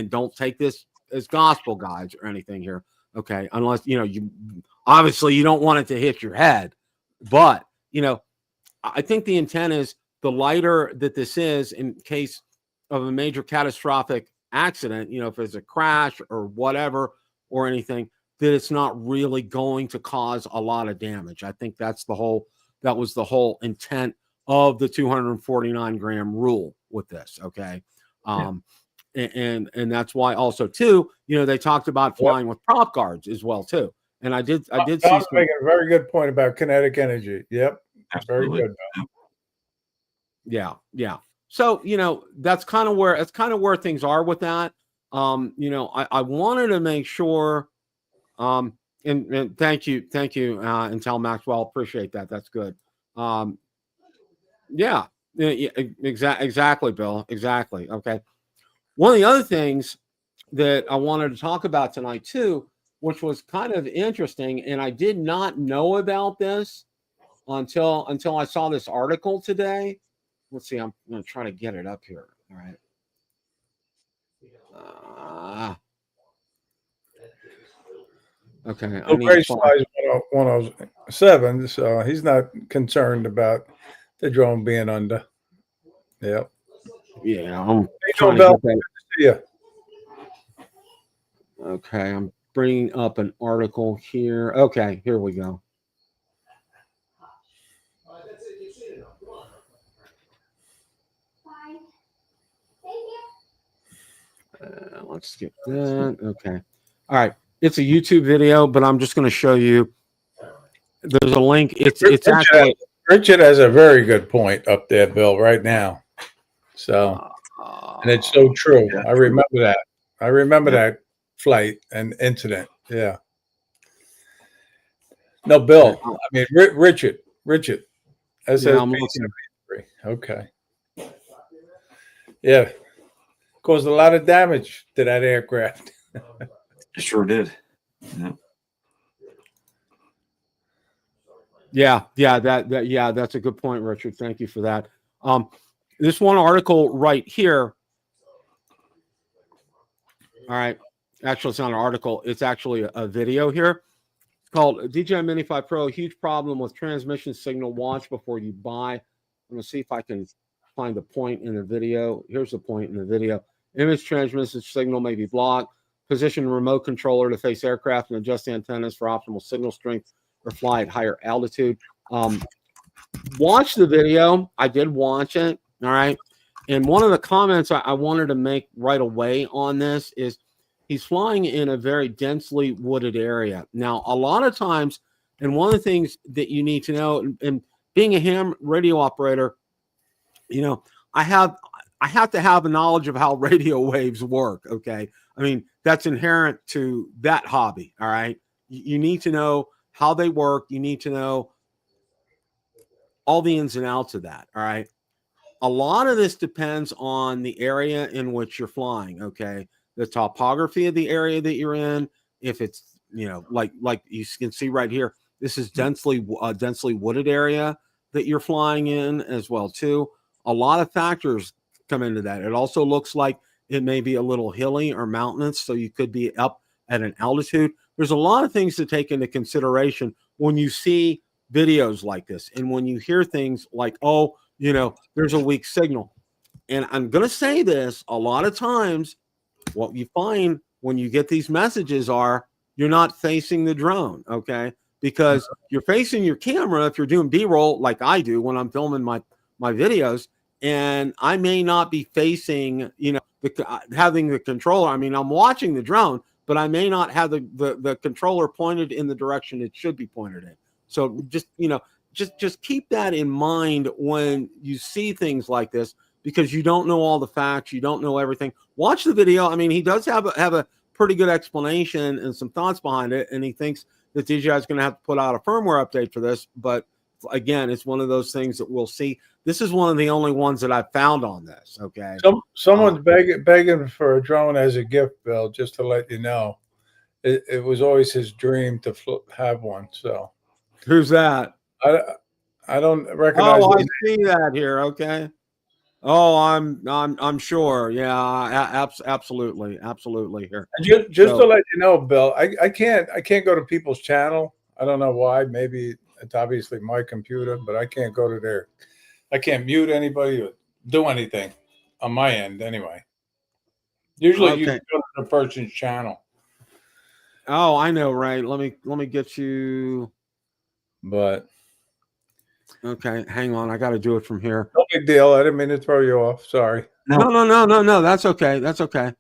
don't take this as gospel, guys, or anything here. Okay. Unless, you obviously you don't want it to hit your head, but, I think the intent is the lighter that this is in case of a major catastrophic accident, if there's a crash or whatever or anything, that it's not really going to cause a lot of damage. I think that was the whole intent of the 249 gram rule with this. Okay. And that's why also too, they talked about flying with prop guards as well too. And I did see
making a very good point about kinetic energy. Yep.
Absolutely.
Very good.
Yeah. So, that's kind of where things are with that. I wanted to make sure, and thank you, Intel Maxwell. Appreciate that. That's good. Yeah, exactly, Bill. Exactly. Okay. One of the other things that I wanted to talk about tonight too, which was kind of interesting, and I did not know about this until I saw this article today. Let's see. I'm going to try to get it up here. All right. Okay.
Grace flies 107, so he's not concerned about the drone being under. Yep.
Yeah. I'm
trying to get that.
Okay. I'm bringing up an article here. Okay. Here we go. Let's skip that. Okay. All right. It's a YouTube video, but I'm just going to show you. There's a link. It's actually
Richard has a very good point up there, Bill, right now. So, and it's so true. I remember that. I remember that flight and incident. Yeah. No, Bill. I mean, Richard.
Yeah, I'm looking.
Okay. Yeah. Caused a lot of damage to that aircraft.
It sure did.
Yeah, that's a good point, Richard. Thank you for that. This one article right here. All right. Actually, it's not an article. It's actually a video here. It's called DJI Mini 5 Pro, huge problem with transmission signal. Watch before you buy. I'm going to see if I can find the point in the video. Here's the point in the video. Image transmission signal may be blocked. Position remote controller to face aircraft and adjust antennas for optimal signal strength or fly at higher altitude. Watch the video. I did watch it. All right. And one of the comments I wanted to make right away on this is he's flying in a very densely wooded area. Now, a lot of times, and one of the things that you need to know, and being a ham radio operator, you know, I have to have a knowledge of how radio waves work. Okay. I mean, that's inherent to that hobby. All right. You need to know how they work. You need to know all the ins and outs of that. All right. A lot of this depends on the area in which you're flying. Okay. The topography of the area that you're in. If it's, you know, like you can see right here, this is densely wooded area that you're flying in as well too. A lot of factors come into that. It also looks like it may be a little hilly or mountainous, so you could be up at an altitude. There's a lot of things to take into consideration when you see videos like this and when you hear things like, oh, you know, there's a weak signal. And I'm going to say this, a lot of times what you find when you get these messages are you're not facing the drone, okay? Because you're facing your camera if you're doing B-roll like I do when I'm filming my videos, and I may not be facing, you know, having the controller. I mean, I'm watching the drone, but I may not have the controller pointed in the direction it should be pointed in. So just, you know, just keep that in mind when you see things like this, because you don't know all the facts. You don't know everything. Watch the video. I mean, he does have a pretty good explanation and some thoughts behind it. And he thinks that DJI is going to have to put out a firmware update for this. But again, it's one of those things that we'll see. This is one of the only ones that I've found on this. Okay.
Someone's begging for a drone as a gift, Bill, just to let you know. It was always his dream to have one. So
who's that?
I don't recognize.
Oh, I see that here. Okay. Oh, I'm sure. Yeah, absolutely here.
And just to let you know, Bill, I can't go to people's channel. I don't know why. Maybe it's obviously my computer, but I can't go to their. I can't mute anybody or do anything on my end anyway. Usually, you go to the person's channel.
Oh, I know, right? Let me get you.
But
okay, hang on. I got to do it from here.
No big deal. I didn't mean to throw you off. Sorry.
No. That's okay. That's okay.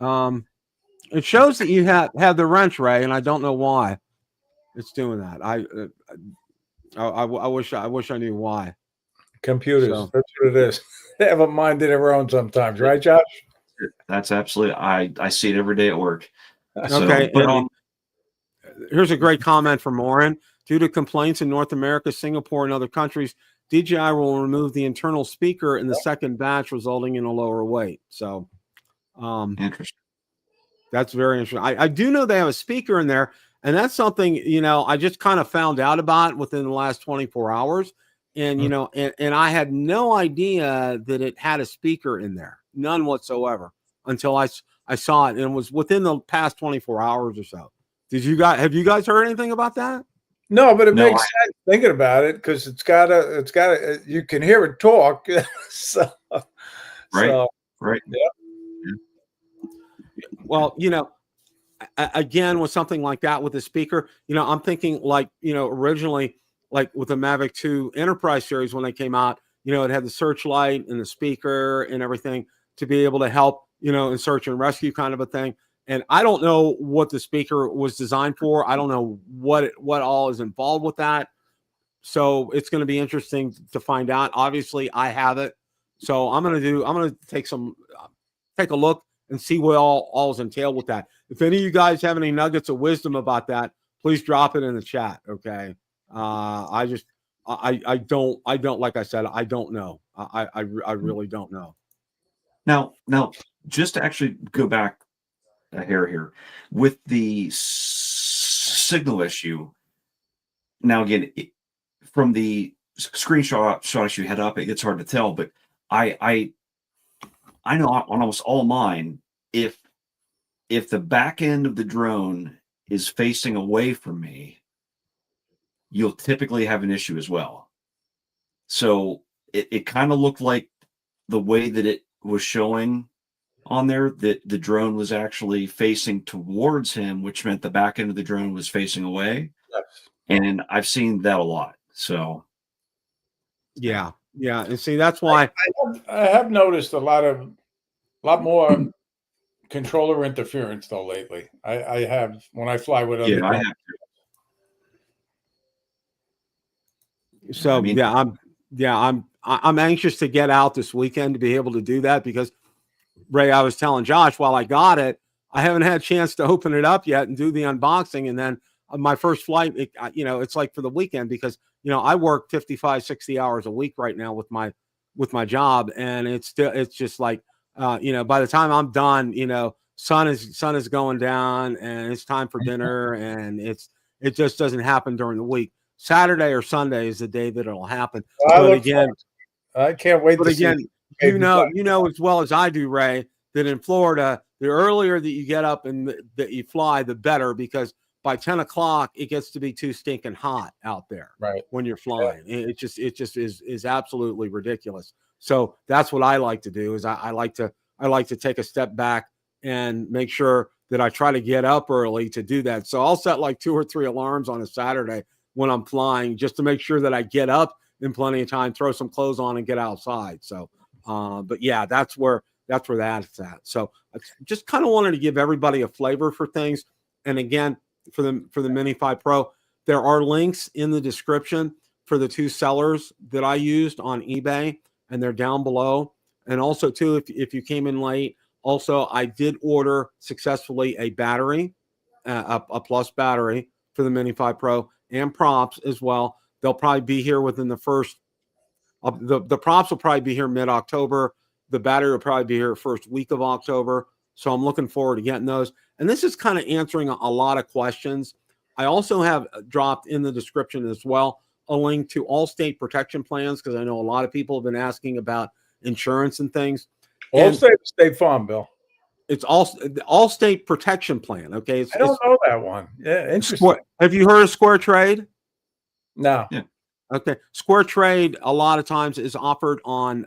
It shows that you have the wrench, Ray, and I don't know why it's doing that. I wish I knew why.
Computers. So, that's what it is. They have a mind of their own sometimes, right, Josh?
That's absolutely. I see it every day at work.
Okay. So, here's a great comment from Warren. Due to complaints in North America, Singapore, and other countries, DJI will remove the internal speaker in the second batch, resulting in a lower weight. So,
interesting. That's
very interesting. I do know they have a speaker in there, and that's something, you know, I just kind of found out about within the last 24 hours. And, you know, and I had no idea that it had a speaker in there, none whatsoever, until I saw it, and it was within the past 24 hours or so. Have you guys heard anything about that?
No, but it makes sense thinking about it, because it's got you can hear it talk.
Right.
Yeah.
Well, you know, again, with something like that, with the speaker, you know, I'm thinking like, you know, originally, like with the Mavic 2 Enterprise series, when they came out, you know, it had the searchlight and the speaker and everything to be able to help, you know, in search and rescue kind of a thing. And I don't know what the speaker was designed for. I don't know what all is involved with that. So it's going to be interesting to find out. Obviously, I have it. So I'm gonna take a look and see what all is entailed with that. If any of you guys have any nuggets of wisdom about that, please drop it in the chat. Okay. I don't, like I said, I don't know. I really don't know.
Now, just to actually go back a hair here with the signal issue. Now, again, from the screenshots you had up, it gets hard to tell, but I know on almost all mine, if the back end of the drone is facing away from me, you'll typically have an issue as well. So it kind of looked like the way that it was showing on there, that the drone was actually facing towards him, which meant the back end of the drone was facing away.
Yes.
And I've seen that a lot. So
yeah. And see, that's why
I have noticed a lot more controller interference though lately. I have when I fly with other.
yeah, I have to.
So
I mean,
I'm anxious to get out this weekend to be able to do that, because Ray, I was telling Josh, while I got it, I haven't had a chance to open it up yet and do the unboxing. And then my first flight, it's like for the weekend, because I work 55, 60 hours a week right now with my job, and it's just like by the time I'm done, sun is going down and it's time for dinner, and it just doesn't happen during the week. Saturday or Sunday is the day that it'll happen. But again,
I can't wait.
But again, you know as well as I do, Ray, that in Florida, the earlier that you get up and that you fly, the better, because by 10 o'clock it gets to be too stinking hot out there.
Right. When
you're flying, it just is absolutely ridiculous. So that's what I like to do. Is I like to take a step back and make sure that I try to get up early to do that. So I'll set like 2 or 3 alarms on a Saturday when I'm flying, just to make sure that I get up in plenty of time, throw some clothes on, and get outside. So, but yeah, that's where that's at. So I just kind of wanted to give everybody a flavor for things. And again, for the Mini 5 Pro, there are links in the description for the 2 sellers that I used on eBay, and they're down below. And also too, if you came in late, also I did order successfully a battery, a plus battery for the Mini 5 Pro, and props as well. They'll probably be here within the first. The props will probably be here mid-October. The battery will probably be here first week of October. So I'm looking forward to getting those. And this is kind of answering a lot of questions. I also have dropped in the description as well a link to AllState protection plans, because I know a lot of people have been asking about insurance and things.
AllState, State Farm, Bill.
It's AllState protection plan. Okay,
I don't know that one. Yeah, interesting.
Have you heard of Square Trade?
No.
Yeah.
Okay. Square Trade a lot of times is offered on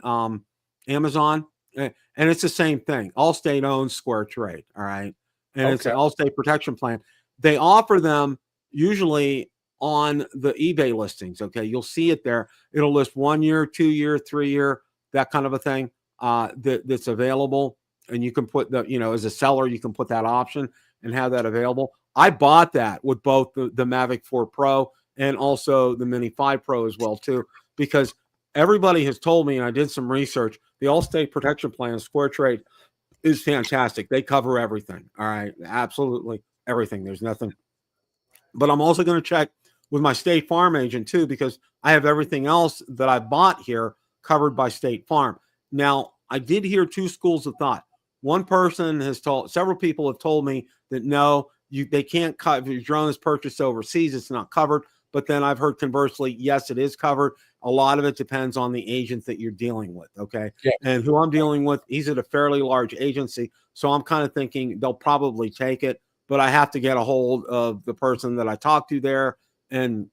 Amazon, and it's the same thing. Allstate owns Square Trade, all right? And it's an Allstate protection plan. They offer them usually on the eBay listings, okay? You'll see it there. It'll list 1 year, 2 year, 3 year, that kind of a thing that's available. And you can put as a seller, you can put that option and have that available. I bought that with both the Mavic 4 Pro and also the Mini 5 Pro as well too, because everybody has told me, and I did some research, the Allstate protection plan, Square Trade, is fantastic. They cover everything. All right. Absolutely everything. There's nothing. But I'm also going to check with my State Farm agent too, because I have everything else that I bought here covered by State Farm. Now, I did hear 2 schools of thought. One person several people have told me that no, they can't cover. If your drone is purchased overseas, it's not covered. But then I've heard conversely, yes, it is covered. A lot of it depends on the agent that you're dealing with. Okay.
Yeah.
And who I'm dealing with, he's at a fairly large agency. So I'm kind of thinking they'll probably take it, but I have to get a hold of the person that I talked to there and,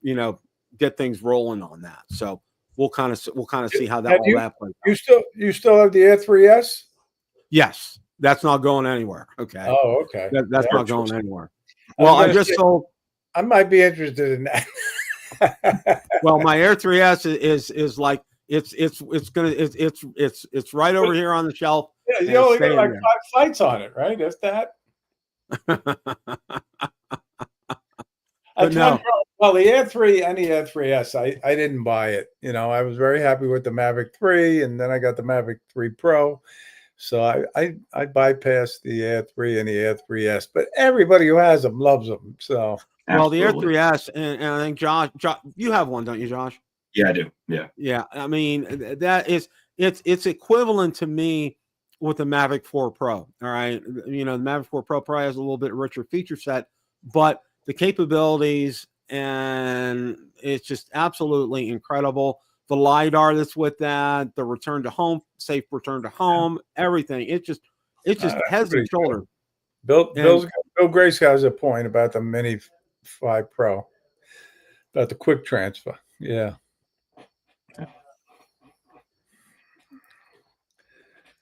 get things rolling on that. So we'll kind of see how that plays out.
You still have the Air 3S?
Yes. That's not going anywhere. Okay.
Oh, okay.
That's not going anywhere. Well, I just sold.
I might be interested in that.
Well, my Air 3S is like it's right over here on the shelf.
Yeah, you only got like 5 flights on it, right? That's that.
But no.
Well, the Air 3 and the Air 3S, I didn't buy it. You know, I was very happy with the Mavic 3, and then I got the Mavic 3 Pro. So I bypassed the Air 3 and the Air 3S. But everybody who has them loves them. So
well, the Air 3S, and I think Josh, you have one, don't you, Josh?
Yeah, I do. Yeah.
Yeah. I mean, that is it's equivalent to me with the Mavic 4 Pro. All right. You know, the Mavic 4 Pro probably has a little bit richer feature set, but the capabilities, and it's just absolutely incredible. The LiDAR that's with that, the return to home, safe return to home, everything. It's just heads and shoulders.
Bill Grace has a point about the Mini 5 Pro, about the quick transfer. Yeah.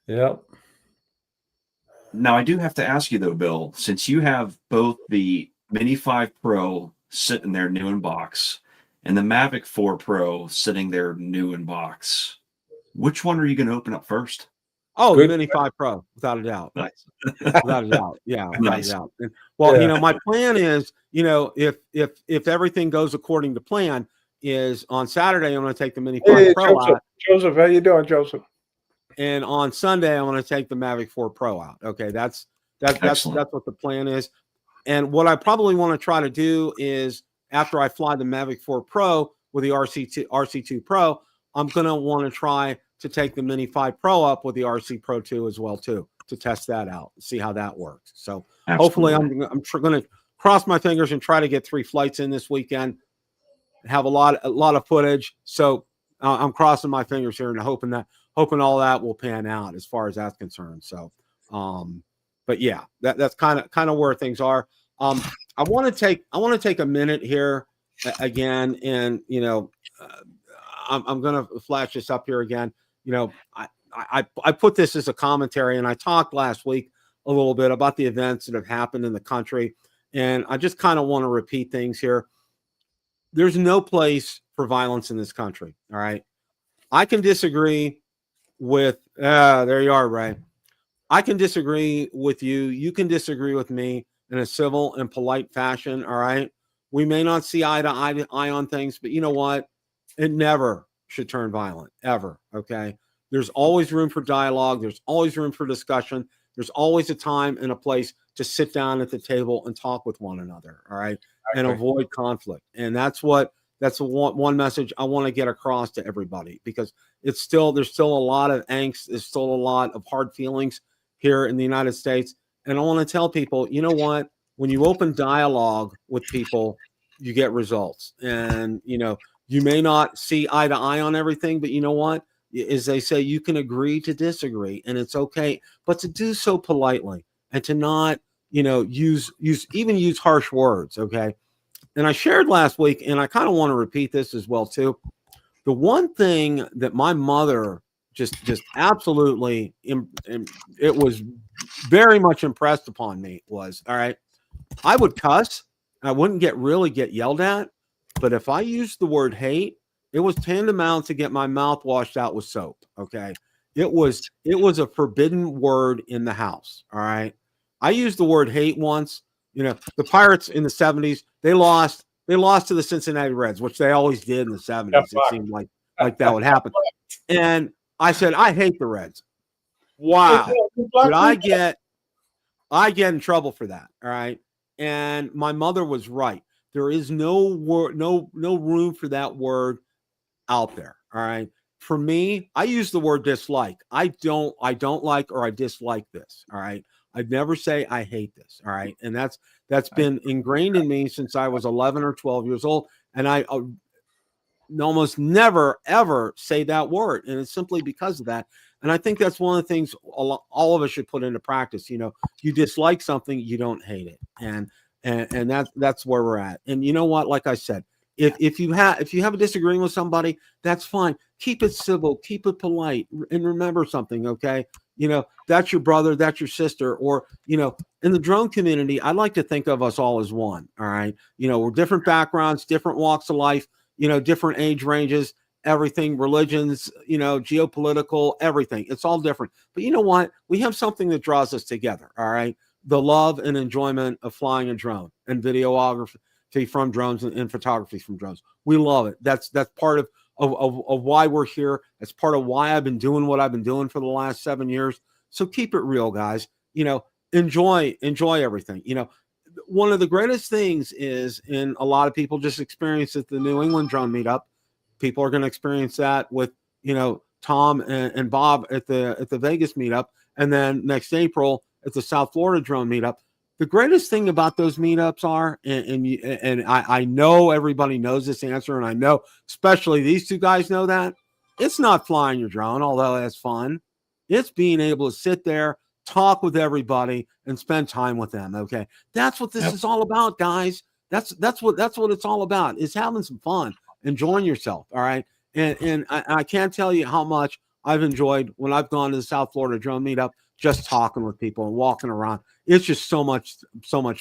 Yep.
Now, I do have to ask you, though, Bill, since you have both the Mini 5 Pro sitting there new in box and the Mavic 4 Pro sitting there new in box, which one are you going to open up first?
Oh, the Mini 5 Pro, without a doubt.
Nice.
Without a doubt. Yeah, without
Nice.
a doubt. And, well, you know, my plan is, you know, if everything goes according to plan, is on Saturday I'm going to take the Mini 5 Pro out.
Joseph, how you doing, Joseph?
And on Sunday, I'm going to take the Mavic 4 Pro out. Okay, that's what the plan is. And what I probably want to try to do is, after I fly the Mavic 4 Pro with the RC2 Pro, I'm going to want to try to take the Mini 5 Pro up with the RC Pro 2 as well too, to test that out, see how that works. So hopefully I'm going to cross my fingers and try to get 3 flights in this weekend. Have a lot of footage. So I'm crossing my fingers here and hoping all that will pan out as far as that's concerned. So, but yeah, that's kind of where things are. I want to take a minute here again, and you know, I'm going to flash this up here again. You know, I put this as a commentary, and I talked last week a little bit about the events that have happened in the country, and I just kind of want to repeat things here. There's no place for violence in this country. All right, I can disagree with there you are, Ray. I can disagree with you. You can disagree with me in a civil and polite fashion. All right. We may not see eye to eye on things, but you know what? It never should turn violent, ever. Okay. There's always room for dialogue. There's always room for discussion. There's always a time and a place to sit down at the table and talk with one another. All right. And avoid conflict. And that's the one message I want to get across to everybody, because there's still a lot of angst. There's still a lot of hard feelings here in the United States. And I want to tell people, you know what? When you open dialogue with people, you get results. And, you know, you may not see eye to eye on everything, but you know what? As they say, you can agree to disagree, and it's okay. But to do so politely and to not, you know, use harsh words. Okay. And I shared last week, and I kind of want to repeat this as well too. The one thing that my mother just absolutely, it was very much impressed upon me was, all right, I would cuss. I wouldn't really get yelled at. But if I used the word hate, it was tantamount to get my mouth washed out with soap. Okay. It was a forbidden word in the house. All right. I used the word hate once. You know, the Pirates in the 70s, they lost to the Cincinnati Reds, which they always did in the 70s. It seemed like that would happen. And I said, I hate the Reds. Wow. Did I get in trouble for that? All right. And my mother was right. There is no room for that word out there. All right. For me, I use the word dislike. I don't like or I dislike this. All right. I'd never say I hate this. All right. And that's been ingrained in me since I was 11 or 12 years old. And I almost never, ever say that word. And it's simply because of that. And I think that's one of the things all of us should put into practice. You know, you dislike something, you don't hate it. And that's where we're at. And you know what? Like I said, if you have a disagreement with somebody, that's fine. Keep it civil, keep it polite, and remember something, okay? You know, that's your brother, that's your sister, or, you know, in the drone community, I like to think of us all as one, all right? You know, we're different backgrounds, different walks of life, you know, different age ranges, everything, religions, you know, geopolitical, everything. It's all different. But you know what? We have something that draws us together, all right? The love and enjoyment of flying a drone and videography from drones and photography from drones. We love it. That's part of why we're here. That's part of why I've been doing what I've been doing for the last 7 years. So keep it real, guys. You know, enjoy everything. You know, one of the greatest things is, and a lot of people just experience at the New England drone meetup. People are going to experience that with, you know, Tom and Bob at the Vegas meetup, and then next April at the South Florida drone meetup. The greatest thing about those meetups are, and I know everybody knows this answer, and I know especially these two guys know that, it's not flying your drone, although that's fun. It's being able to sit there, talk with everybody, and spend time with them. Okay, that's what this is all about, guys. That's what it's all about, is having some fun, enjoying yourself. All right, and I can't tell you how much I've enjoyed when I've gone to the South Florida drone meetup, just talking with people and walking around. It's just so much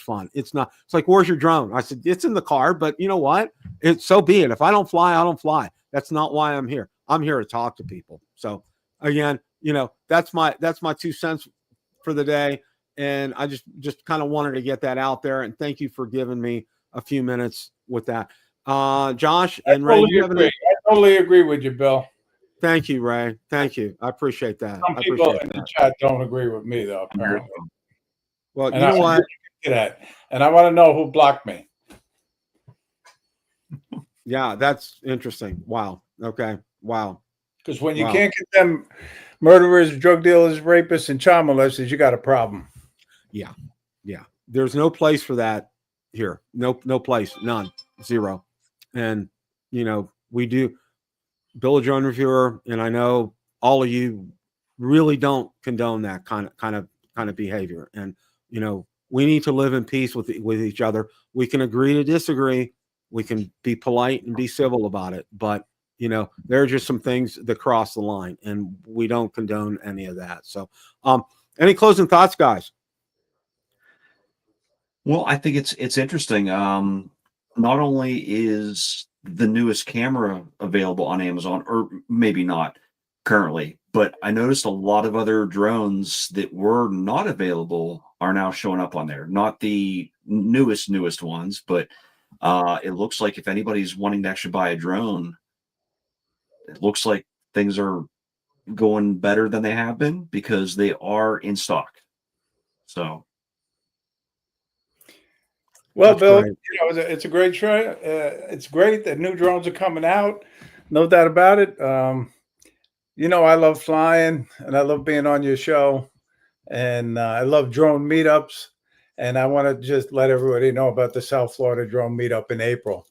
fun. It's like, where's your drone? I said, it's in the car, but you know what? It's so be it. If I don't fly, I don't fly. That's not why I'm here. I'm here to talk to people. So again, you know, that's my 2 cents for the day. And I just kind of wanted to get that out there. And thank you for giving me a few minutes with that. Josh and Ray,
I totally agree with you, Bill.
Thank you, Ray. Thank you. I appreciate that.
Some people in the chat don't agree with me, though, apparently.
Well, you know what?
And I want to know who blocked me.
Yeah, that's interesting. Wow. Okay. Wow.
Because when you can't condemn murderers, drug dealers, rapists, and child molesters, you got a problem.
Yeah. Yeah. There's no place for that here. No place. None. Zero. And, you know, we do. Bill, a drone reviewer, and I know all of you really don't condone that kind of behavior. And, you know, we need to live in peace with each other. We can agree to disagree. We can be polite and be civil about it. But, you know, there are just some things that cross the line, and we don't condone any of that. So any closing thoughts, guys?
Well, I think it's interesting. Not only is the newest camera available on Amazon, or maybe not currently, but I noticed a lot of other drones that were not available are now showing up on there. Not the newest ones, but it looks like if anybody's wanting to actually buy a drone, it looks like things are going better than they have been because they are in stock. So.
Well, Bill, you know, it's a great show. It's great that new drones are coming out. No doubt about it. You know, I love flying and I love being on your show, and I love drone meetups. And I want to just let everybody know about the South Florida drone meetup in April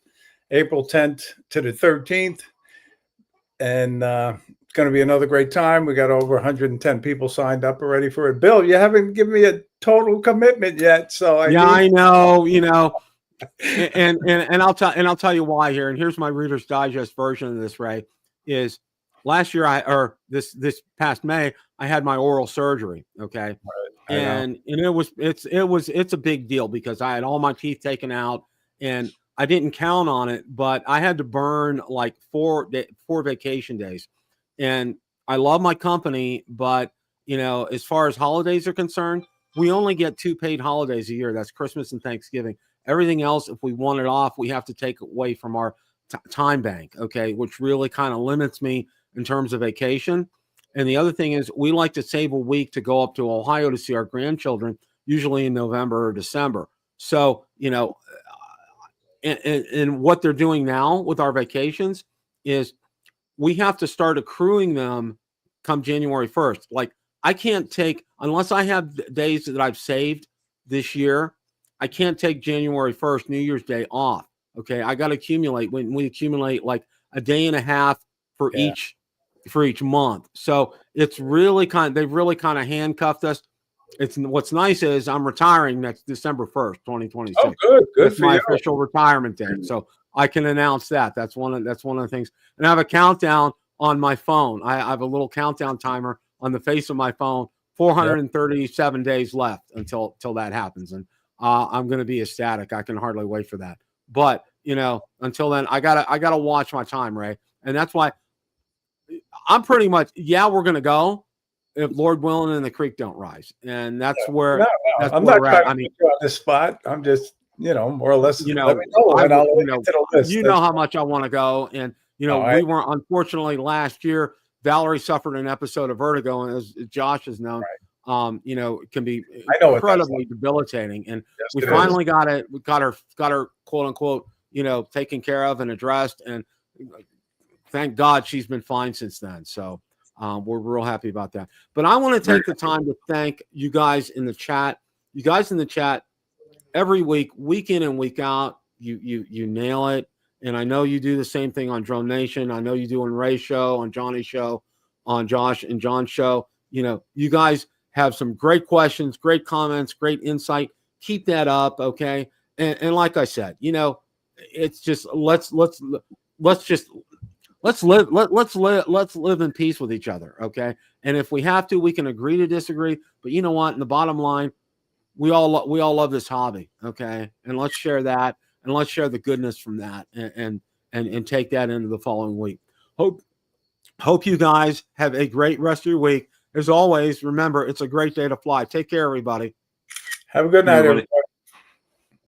10th to the 13th. And it's going to be another great time. We got over 110 people signed up already for it. Bill, you haven't given me a total commitment yet, so
I know, you know, and I'll tell you why here. And here's my Reader's Digest version of this, Ray. Is last year this past May I had my oral surgery. Okay, and it's a big deal because I had all my teeth taken out and I didn't count on it, but I had to burn like four vacation days. And I love my company, but you know, as far as holidays are concerned, we only get 2 paid holidays a year. That's Christmas and Thanksgiving. Everything else, if we want it off, we have to take away from our time bank, okay, which really kind of limits me in terms of vacation. And the other thing is we like to save a week to go up to Ohio to see our grandchildren, usually in November or December. So, you know, and what they're doing now with our vacations is we have to start accruing them come January 1st. Like I can't take, unless I have days that I've saved this year, I can't take January 1st, New Year's Day off. Okay. I got to accumulate. When we accumulate like a day and a half for each month. So it's really they've really kind of handcuffed us. What's nice is I'm retiring next December 1st, 2026. Oh,
good.
That's my official retirement date. So I can announce that. That's one of the things. And I have a countdown on my phone. I have a little countdown timer on the face of my phone. 437 days left until that happens, and I'm going to be ecstatic. I can hardly wait for that. But you know, until then, I gotta watch my time, Ray, and that's why I'm pretty much we're going to go if Lord willing and the creek don't rise, and that's where.
I'm not trying to put you on this spot. I'm just more or less.
You know,
let me know, and I'll
you
add
know,
it to the list.
you know how much I want to go, and we
Oh,
weren't. Unfortunately, last year Valerie suffered an episode of vertigo, and as Josh has known, it can be
I know what that's
incredibly debilitating. And
Yes,
we
it
finally got it. We got her quote unquote, taken care of and addressed, and thank God she's been fine since then. So we're real happy about that. But I want to take the time to thank you guys in the chat. You guys in the chat every week, week in and week out, you nail it. And I know you do the same thing on Drone Nation. I know you do on Ray's show, on Johnny's show, on Josh and John's show. You guys have some great questions, great comments, great insight. Keep that up, okay? And like I said, it's just let's live in peace with each other, okay? And if we have to, we can agree to disagree. But you know what? In the bottom line, we all love this hobby, okay? And let's share that, and let's share the goodness from that, and take that into the following week. Hope you guys have a great rest of your week. As always, remember, it's a great day to fly. Take care, everybody.
Have a good night, everybody.